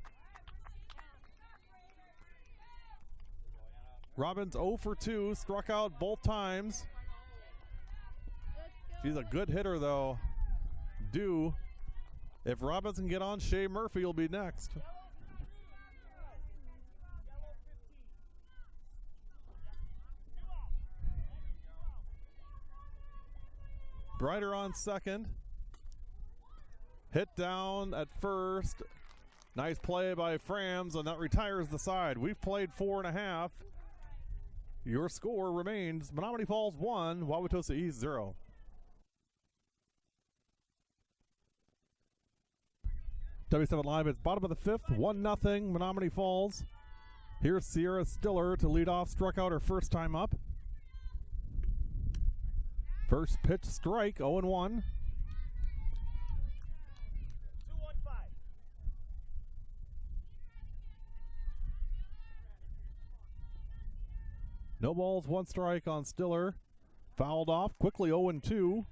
Robbins 0 for 2, struck out both times. She's a good hitter though. If Robbins can get on, Shea Murphy will be next. Brighter on second. Hit down at first. Nice play by Frams, and that retires the side. We've played 4.5. Your score remains Menomonee Falls 1, Wauwatosa East 0. W7 Live, it's bottom of the fifth, 1-0 Menomonee Falls. Here's Sierra Stiller to lead off, struck out her first time up. First pitch strike, 0-1. 2-1-5. No balls, 1 strike on Stiller. Fouled off, quickly 0-2.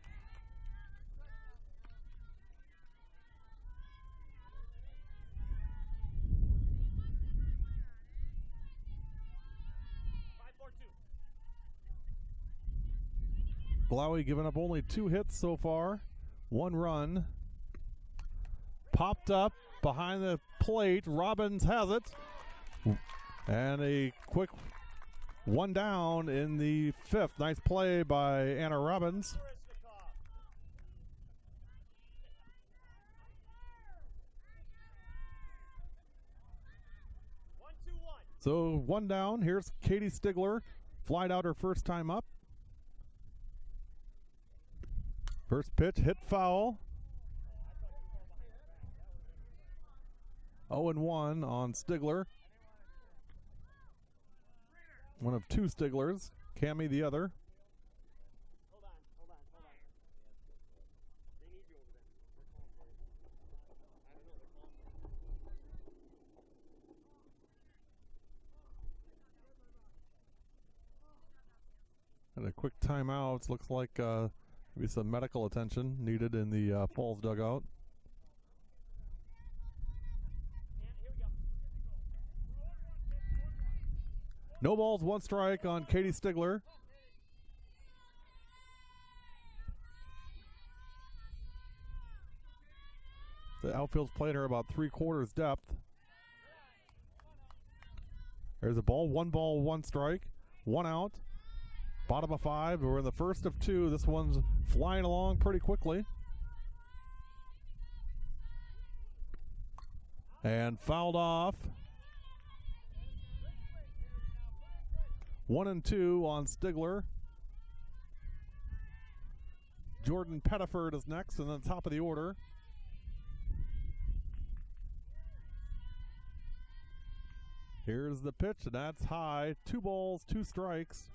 Blowie giving up only 2 hits so far, 1 run. Popped up behind the plate. Robbins has it. And a quick 1 down in the 5th. Nice play by Anna Robbins. So 1 down. Here's Katie Stigler. Flied out her first time up. First pitch hit foul. 0-1 on Stigler. One of 2 Stiglers. Cammie the other. Hold on. They need you over there. They're calling for you. I don't know, they're calling for you. And a quick timeout. Looks like maybe some medical attention needed in the Falls dugout. No balls, 1 strike on Katie Stigler. The outfield's played her about 3/4 depth. There's a ball, 1 strike, 1 out. Bottom of 5, we're in the first of 2. This one's flying along pretty quickly. And fouled off. 1-2 on Stigler. Jordan Pettiford is next, and then top of the order. Here's the pitch, and that's high. 2 balls, 2 strikes.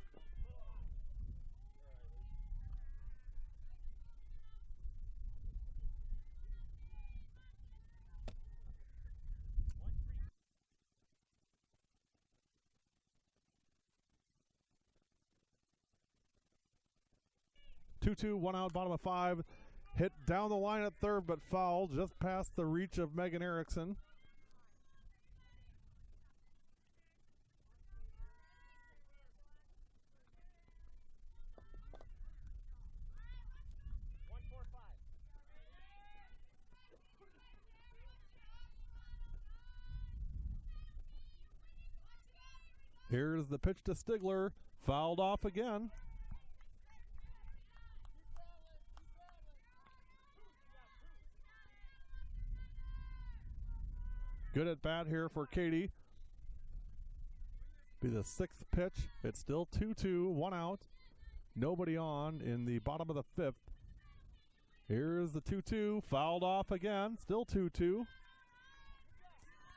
Two, 1 out, bottom of 5. Hit down the line at third, but fouled just past the reach of Megan Erickson. Here's the pitch to Stigler, fouled off again. Good at bat here for Katie. Be the 6th pitch. It's still 2-2, 1 out. Nobody on in the bottom of the 5th. Here's the 2-2, fouled off again, still 2-2.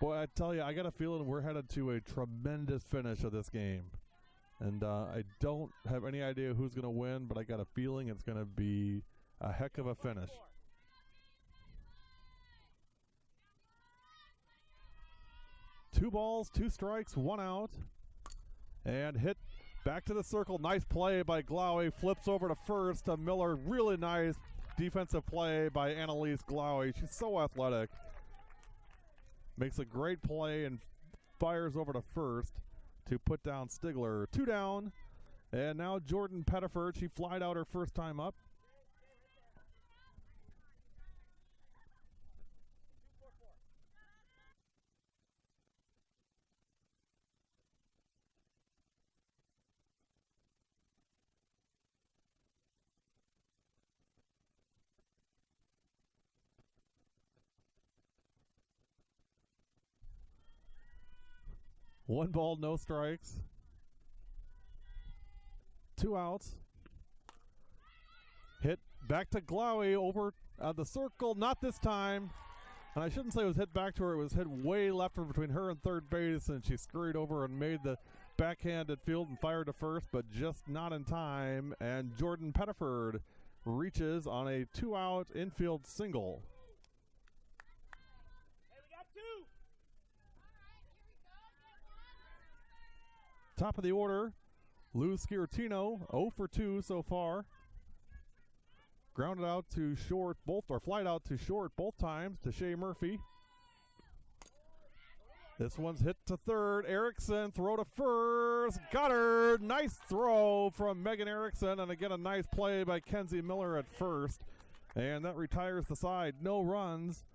Boy, I tell you, I got a feeling we're headed to a tremendous finish of this game. And I don't have any idea who's going to win, but I got a feeling it's going to be a heck of a finish. 2 balls, 2 strikes, 1 out. And hit back to the circle. Nice play by Glowy. Flips over to first. Miller, really nice defensive play by Annalise Glowy. She's so athletic. Makes a great play and fires over to first to put down Stigler. 2 down. And now Jordan Pettiford. She flied out her first time up. One ball, no strikes. 2 outs. Hit back to Glowy over the circle. Not this time. And I shouldn't say it was hit back to her. It was hit way left between her and third base, and she scurried over and made the backhand at field and fired to first, but just not in time. And Jordan Pettiford reaches on a 2-out infield single. Hey, we got 2. Top of the order, Lou Sciortino, 0 for 2 so far. Grounded out to short both, or flied out to short both times to Shea Murphy. This one's hit to third. Erickson, throw to first. Got her. Nice throw from Megan Erickson, and again a nice play by Kenzie Miller at first. And that retires the side. No runs.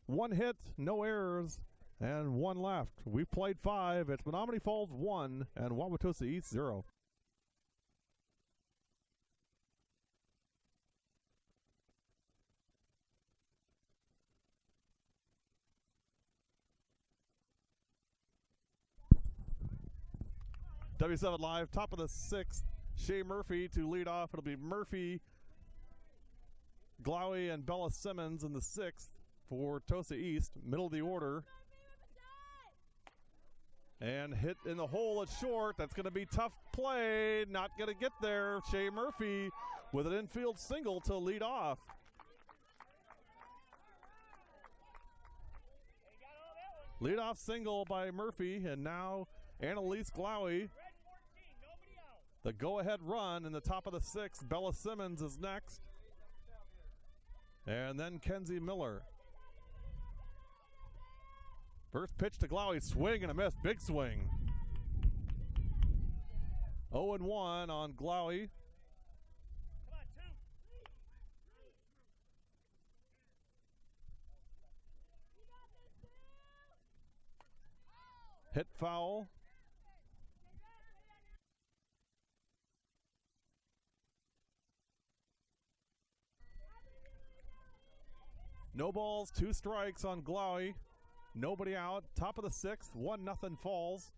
1 hit, no errors. And 1 left. We've played 5. It's Menomonee Falls 1 and Wauwatosa East 0. W7 Live, top of the 6th. Shea Murphy to lead off. It'll be Murphy, Glowy, and Bella Simmons in the 6th for Tosa East. Middle of the order. And hit in the hole at short. That's going to be tough play. Not going to get there. Shea Murphy with an infield single to lead off. Leadoff single by Murphy, and now Annalise Glowy. The go-ahead run in the top of the 6th. Bella Simmons is next. And then Kenzie Miller. First pitch to Glowy, swing and a miss, big swing. 0-1 on Glowy. Hit foul. No balls, 2 strikes on Glowy. Nobody out. Top of the 6th. 1-0 Falls.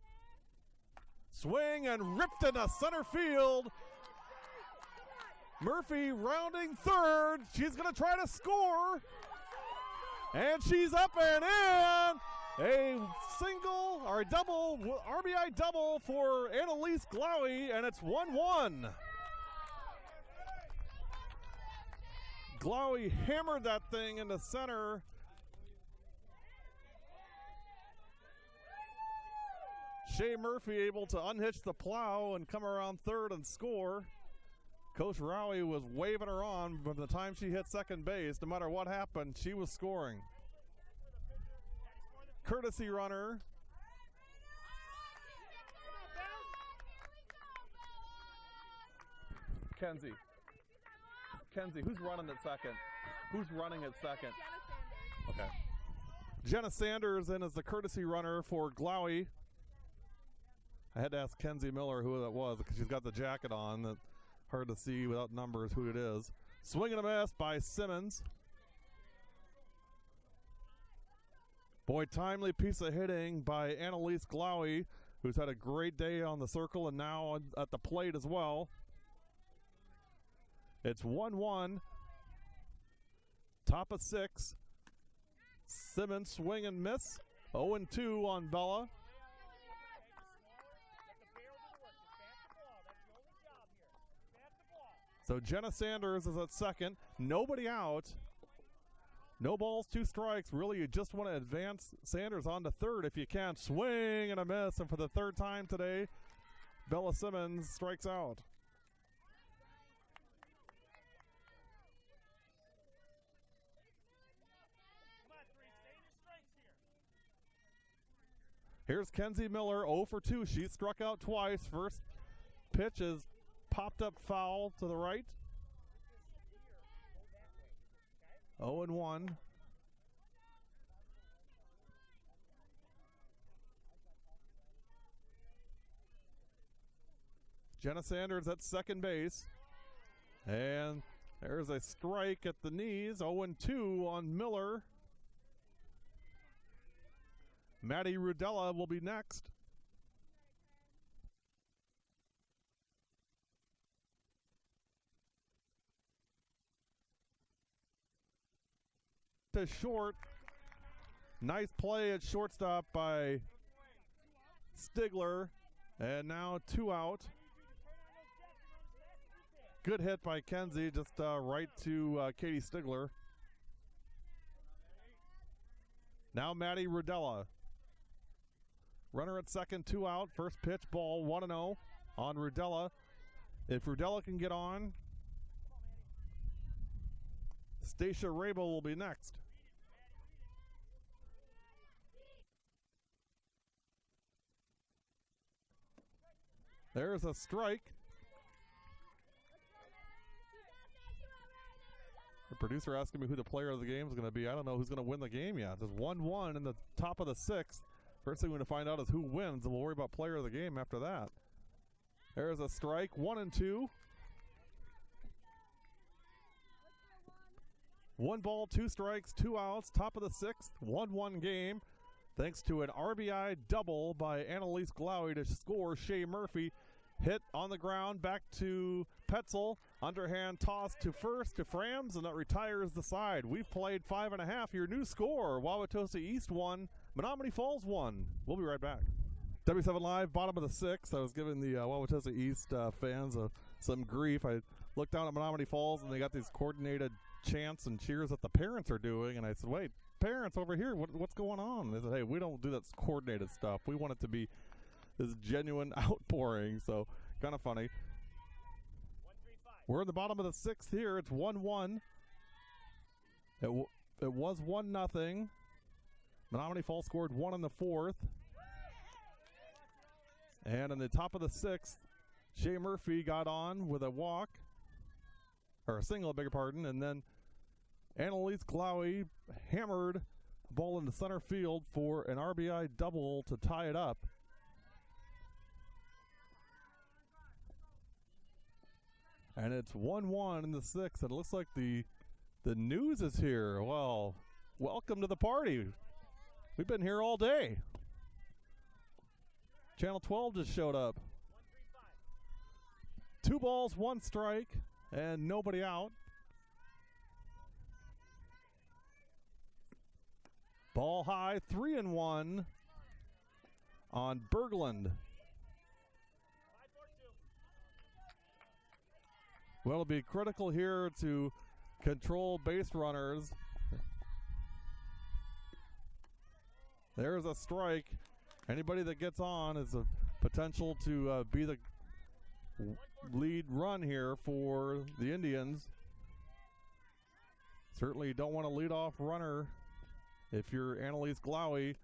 Swing and ripped into center field. Murphy rounding third. She's going to try to score. And she's up and in. A single or a double, RBI double for Annalise Glowy, and it's 1-1. Glowy hammered that thing into center. Shea Murphy able to unhitch the plow and come around third and score. Coach Rowie was waving her on from the time she hit second base. No matter what happened, she was scoring. Courtesy runner. Kenzie, who's running at second? Who's running at second? Okay. Jenna Sanders in as the courtesy runner for Glowy. I had to ask Kenzie Miller who that was because she's got the jacket on. That's hard to see without numbers who it is. Swing and a miss by Simmons. Boy, timely piece of hitting by Annalise Glowy, who's had a great day on the circle and now at the plate as well. It's 1-1. Top of 6. Simmons swing and miss. 0-2 on Bella. So Jenna Sanders is at second. Nobody out. No balls, 2 strikes. Really, you just want to advance Sanders on to third if you can. Swing and a miss. And for the 3rd time today, Bella Simmons strikes out. Here's Kenzie Miller, 0 for 2. She struck out twice. First pitch is popped up foul to the right. 0 and 1. Jenna Sanders at second base. And there's a strike at the knees. 0 and 2 on Miller. Maddie Rudella will be next. To short. Nice play at shortstop by Stigler. And now 2 out. Good hit by Kenzie, just right to Katie Stigler. Now Maddie Rudella. Runner at second, 2 out. First pitch, ball 1-0 on Rudella. If Rudella can get on, Stacia Rabel will be next. There's a strike. The producer asking me who the player of the game is going to be. I don't know who's going to win the game yet. There's 1-1 in the top of the 6th. First thing we're going to find out is who wins, and we'll worry about player of the game after that. There's a strike, 1 and 2. 1 ball, 2 strikes, 2 outs, top of the 6th, 1-1 game. Thanks to an RBI double by Annalise Glowy to score. Shea Murphy hit on the ground, back to Petzel. Underhand toss to first to Frams, and that retires the side. We've played 5.5. Your new score, Wauwatosa East 1, Menomonee Falls 1. We'll be right back. W7 Live, bottom of the 6th. I was giving the Wauwatosa East fans some grief. I looked down at Menomonee Falls, and they got these coordinated chants and cheers that the parents are doing. And I said, wait, parents over here, what's going on? And they said, hey, we don't do that coordinated stuff. We want it to be this genuine outpouring. So kind of funny. We're in the bottom of the 6th here. It's 1-1. It was 1-0. Menomonee Falls scored 1 in the 4th. And in the top of the 6th, Shea Murphy got on with a walk, or a single, I beg your pardon, and then Annalise Glowy hammered the ball into center field for an RBI double to tie it up. And it's 1-1 in the 6th. And it looks like the news is here. Well, welcome to the party. We've been here all day. Channel 12 just showed up. 2 balls, 1 strike, and nobody out. Ball high, 3-1 on Berglund. Well, it'll be critical here to control base runners. There's a strike. Anybody that gets on is a potential to be the lead run here for the Indians. Certainly don't want a leadoff runner if you're Annalise Glowy.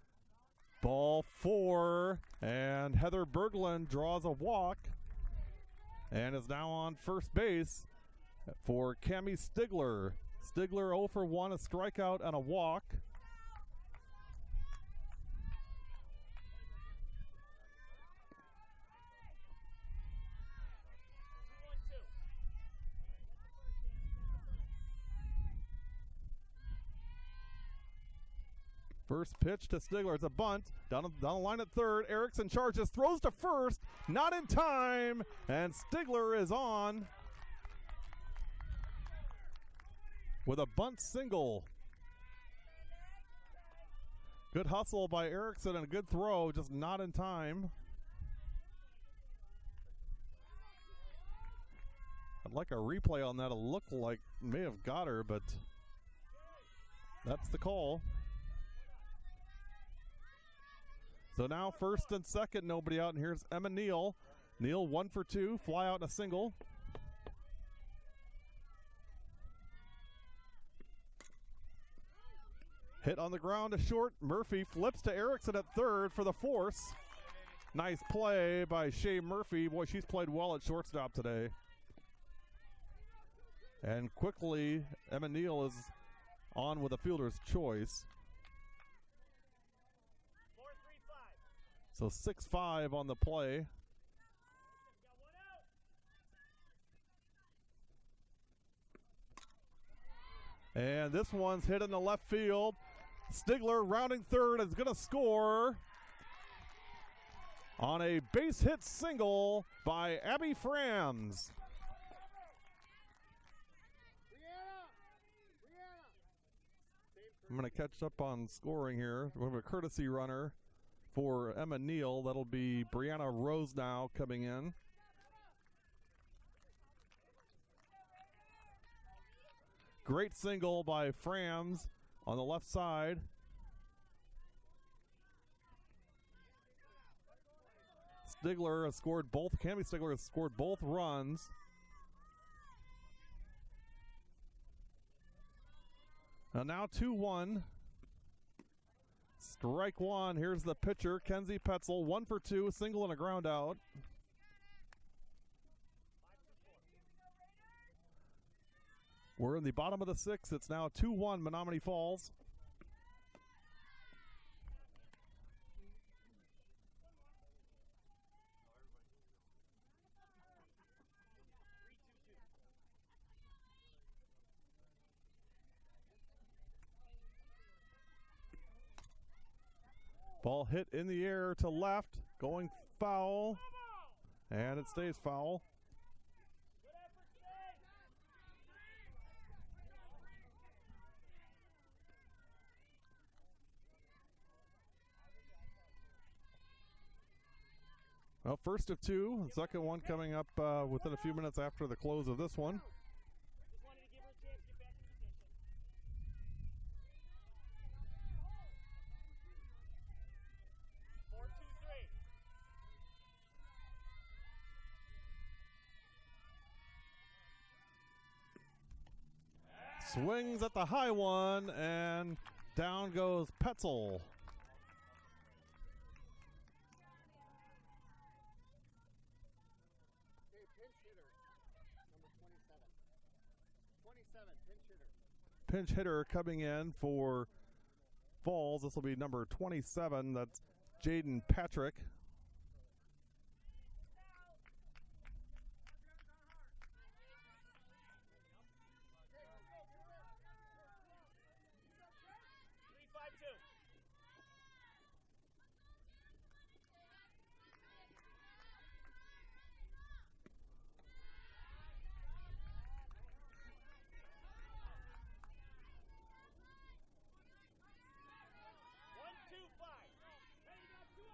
Ball 4, and Heather Berglund draws a walk and is now on first base for Cammie Stigler. Stigler 0 for 1, a strikeout and a walk. First pitch to Stigler. It's a bunt. Down the line at third. Erickson charges, throws to first. Not in time. And Stigler is on with a bunt single. Good hustle by Erickson and a good throw, just not in time. I'd like a replay on that. It looked like may have got her, but that's the call. So now first and second, nobody out, and here's Emma Neal. Neal 1 for 2, fly out and a single. Hit on the ground to short. Murphy flips to Erickson at third for the force. Nice play by Shea Murphy. Boy, she's played well at shortstop today. And quickly, Emma Neal is on with a fielder's choice. 4-3-5. So 6-5 on the play. And this one's hit in the left field. Stigler rounding third is going to score on a base hit single by Abby Frams. I'm going to catch up on scoring here. We have a courtesy runner for Emma Neal. That'll be Brianna Rose now coming in. Great single by Frams on the left side. Stigler has scored both. Cammie Stigler has scored both runs. And now 2-1. Strike one. Here's the pitcher, Kenzie Petzel. 1 for 2, a single and a ground out. We're in the bottom of the sixth. It's now 2-1 Menomonee Falls. Ball hit in the air to left, going foul, and it stays foul. Well, first of two, the second one coming up within a few minutes after the close of this one. Just wanted to give her a chance to get back in position. 4-2-3. Swings at the high one, and down goes Petzel. Okay, pinch hitter, number 27. 27, pinch hitter. Pinch hitter coming in for Falls. This will be number 27. That's Jaden Patrick.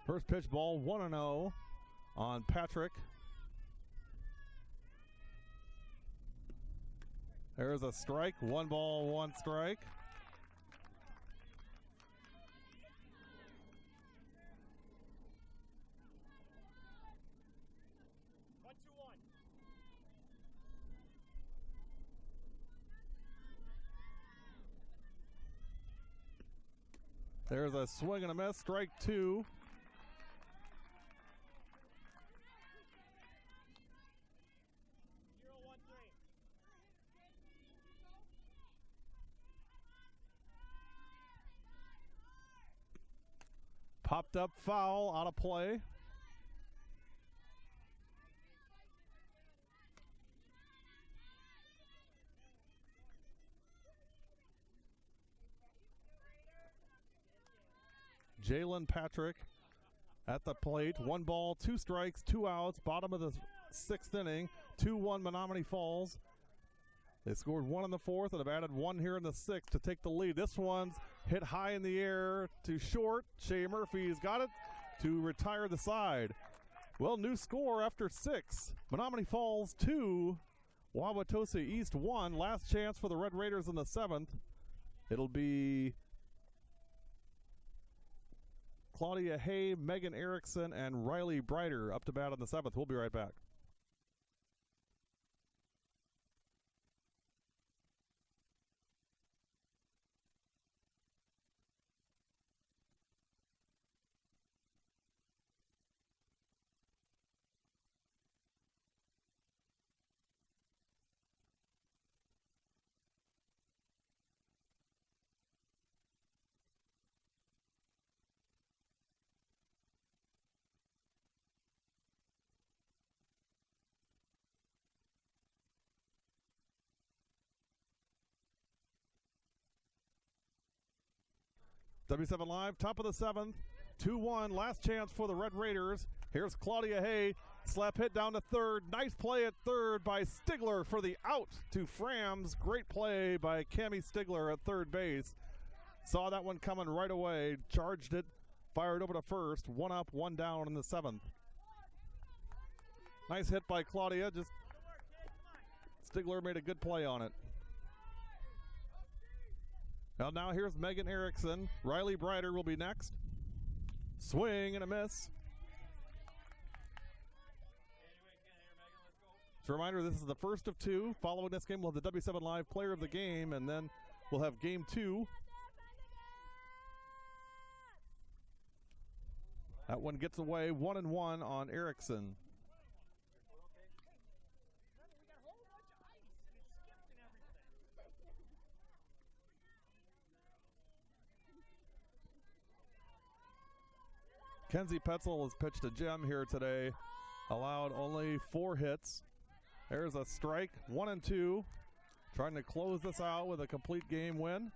First pitch ball, 1-0 on Patrick. There's a strike, 1 ball, 1 strike. There's a swing and a miss, strike 2. Popped up foul, out of play. Jalen Patrick at the plate. 1 ball, 2 strikes, 2 outs. Bottom of the 6th inning. 2-1 Menomonee Falls. They scored 1 in the 4th and have added 1 here in the 6th to take the lead. This one's hit high in the air to short. Shea Murphy's got it to retire the side. Well, new score after 6. Menomonee Falls 2, Wauwatosa East 1. Last chance for the Red Raiders in the 7th. It'll be Claudia Hay, Megan Erickson, and Riley Brighter up to bat in the 7th. We'll be right back. W7 Live, top of the 7th, 2-1, last chance for the Red Raiders. Here's Claudia Hay, slap hit down to third. Nice play at third by Stigler for the out to Frams. Great play by Cammie Stigler at third base. Saw that one coming right away, charged it, fired over to first. 1 up, 1 down in the 7th. Nice hit by Claudia, just Stigler made a good play on it. Now here's Megan Erickson. Riley Brider will be next. Swing and a miss. Just a reminder, this is the first of 2. Following this game, we'll have the W7 Live Player of the Game, and then we'll have Game 2. That one gets away, 1-1 on Erickson. Kenzie Petzel has pitched a gem here today. Allowed only 4 hits. There's a strike, 1-2. Trying to close this out with a complete game win.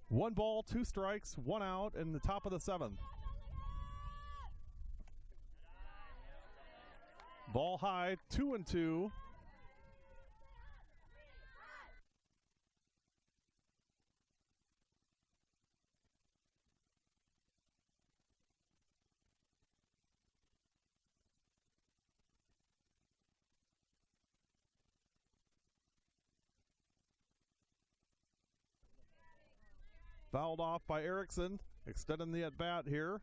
1 ball, 2 strikes, 1 out in the top of the 7th. Ball high, 2-2. Fouled off by Erickson, extending the at-bat here.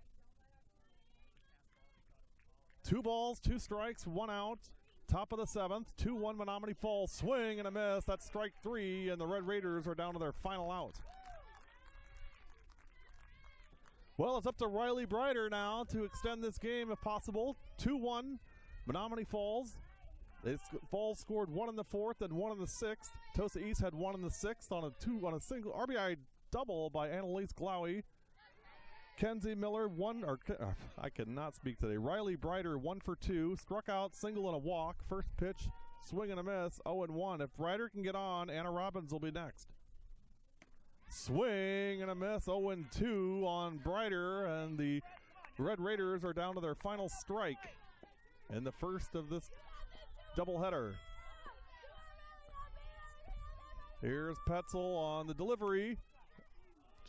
2 balls, 2 strikes, 1 out. Top of the 7th, 2-1 Menomonee Falls. Swing and a miss. That's strike 3, and the Red Raiders are down to their final out. Well, it's up to Riley Brider now to extend this game if possible. 2-1 Menomonee Falls. Falls scored 1 in the 4th and 1 in the 6th. Tosa East had 1 in the 6th on a single RBI double by Annalise Glowy. Kenzie Miller, I cannot speak today. Riley Brider, 1 for 2. Struck out, single and a walk. First pitch, swing and a miss, 0-1. If Brider can get on, Anna Robbins will be next. Swing and a miss, 0-2 on Brider, and the Red Raiders are down to their final strike in the first of this doubleheader. Here's Petzel on the delivery.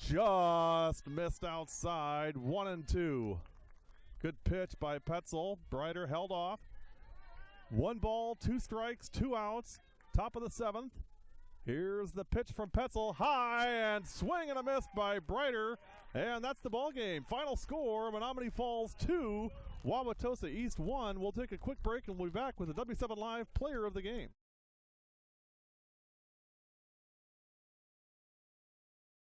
Just missed outside, 1-2. Good pitch by Petzel. Brider held off. 1 ball, 2 strikes, 2 outs. Top of the 7th. Here's the pitch from Petzel. High and swing and a miss by Brider. And that's the ball game. Final score, Menomonee Falls 2, Wauwatosa East 1. We'll take a quick break and we'll be back with the W7 Live Player of the Game.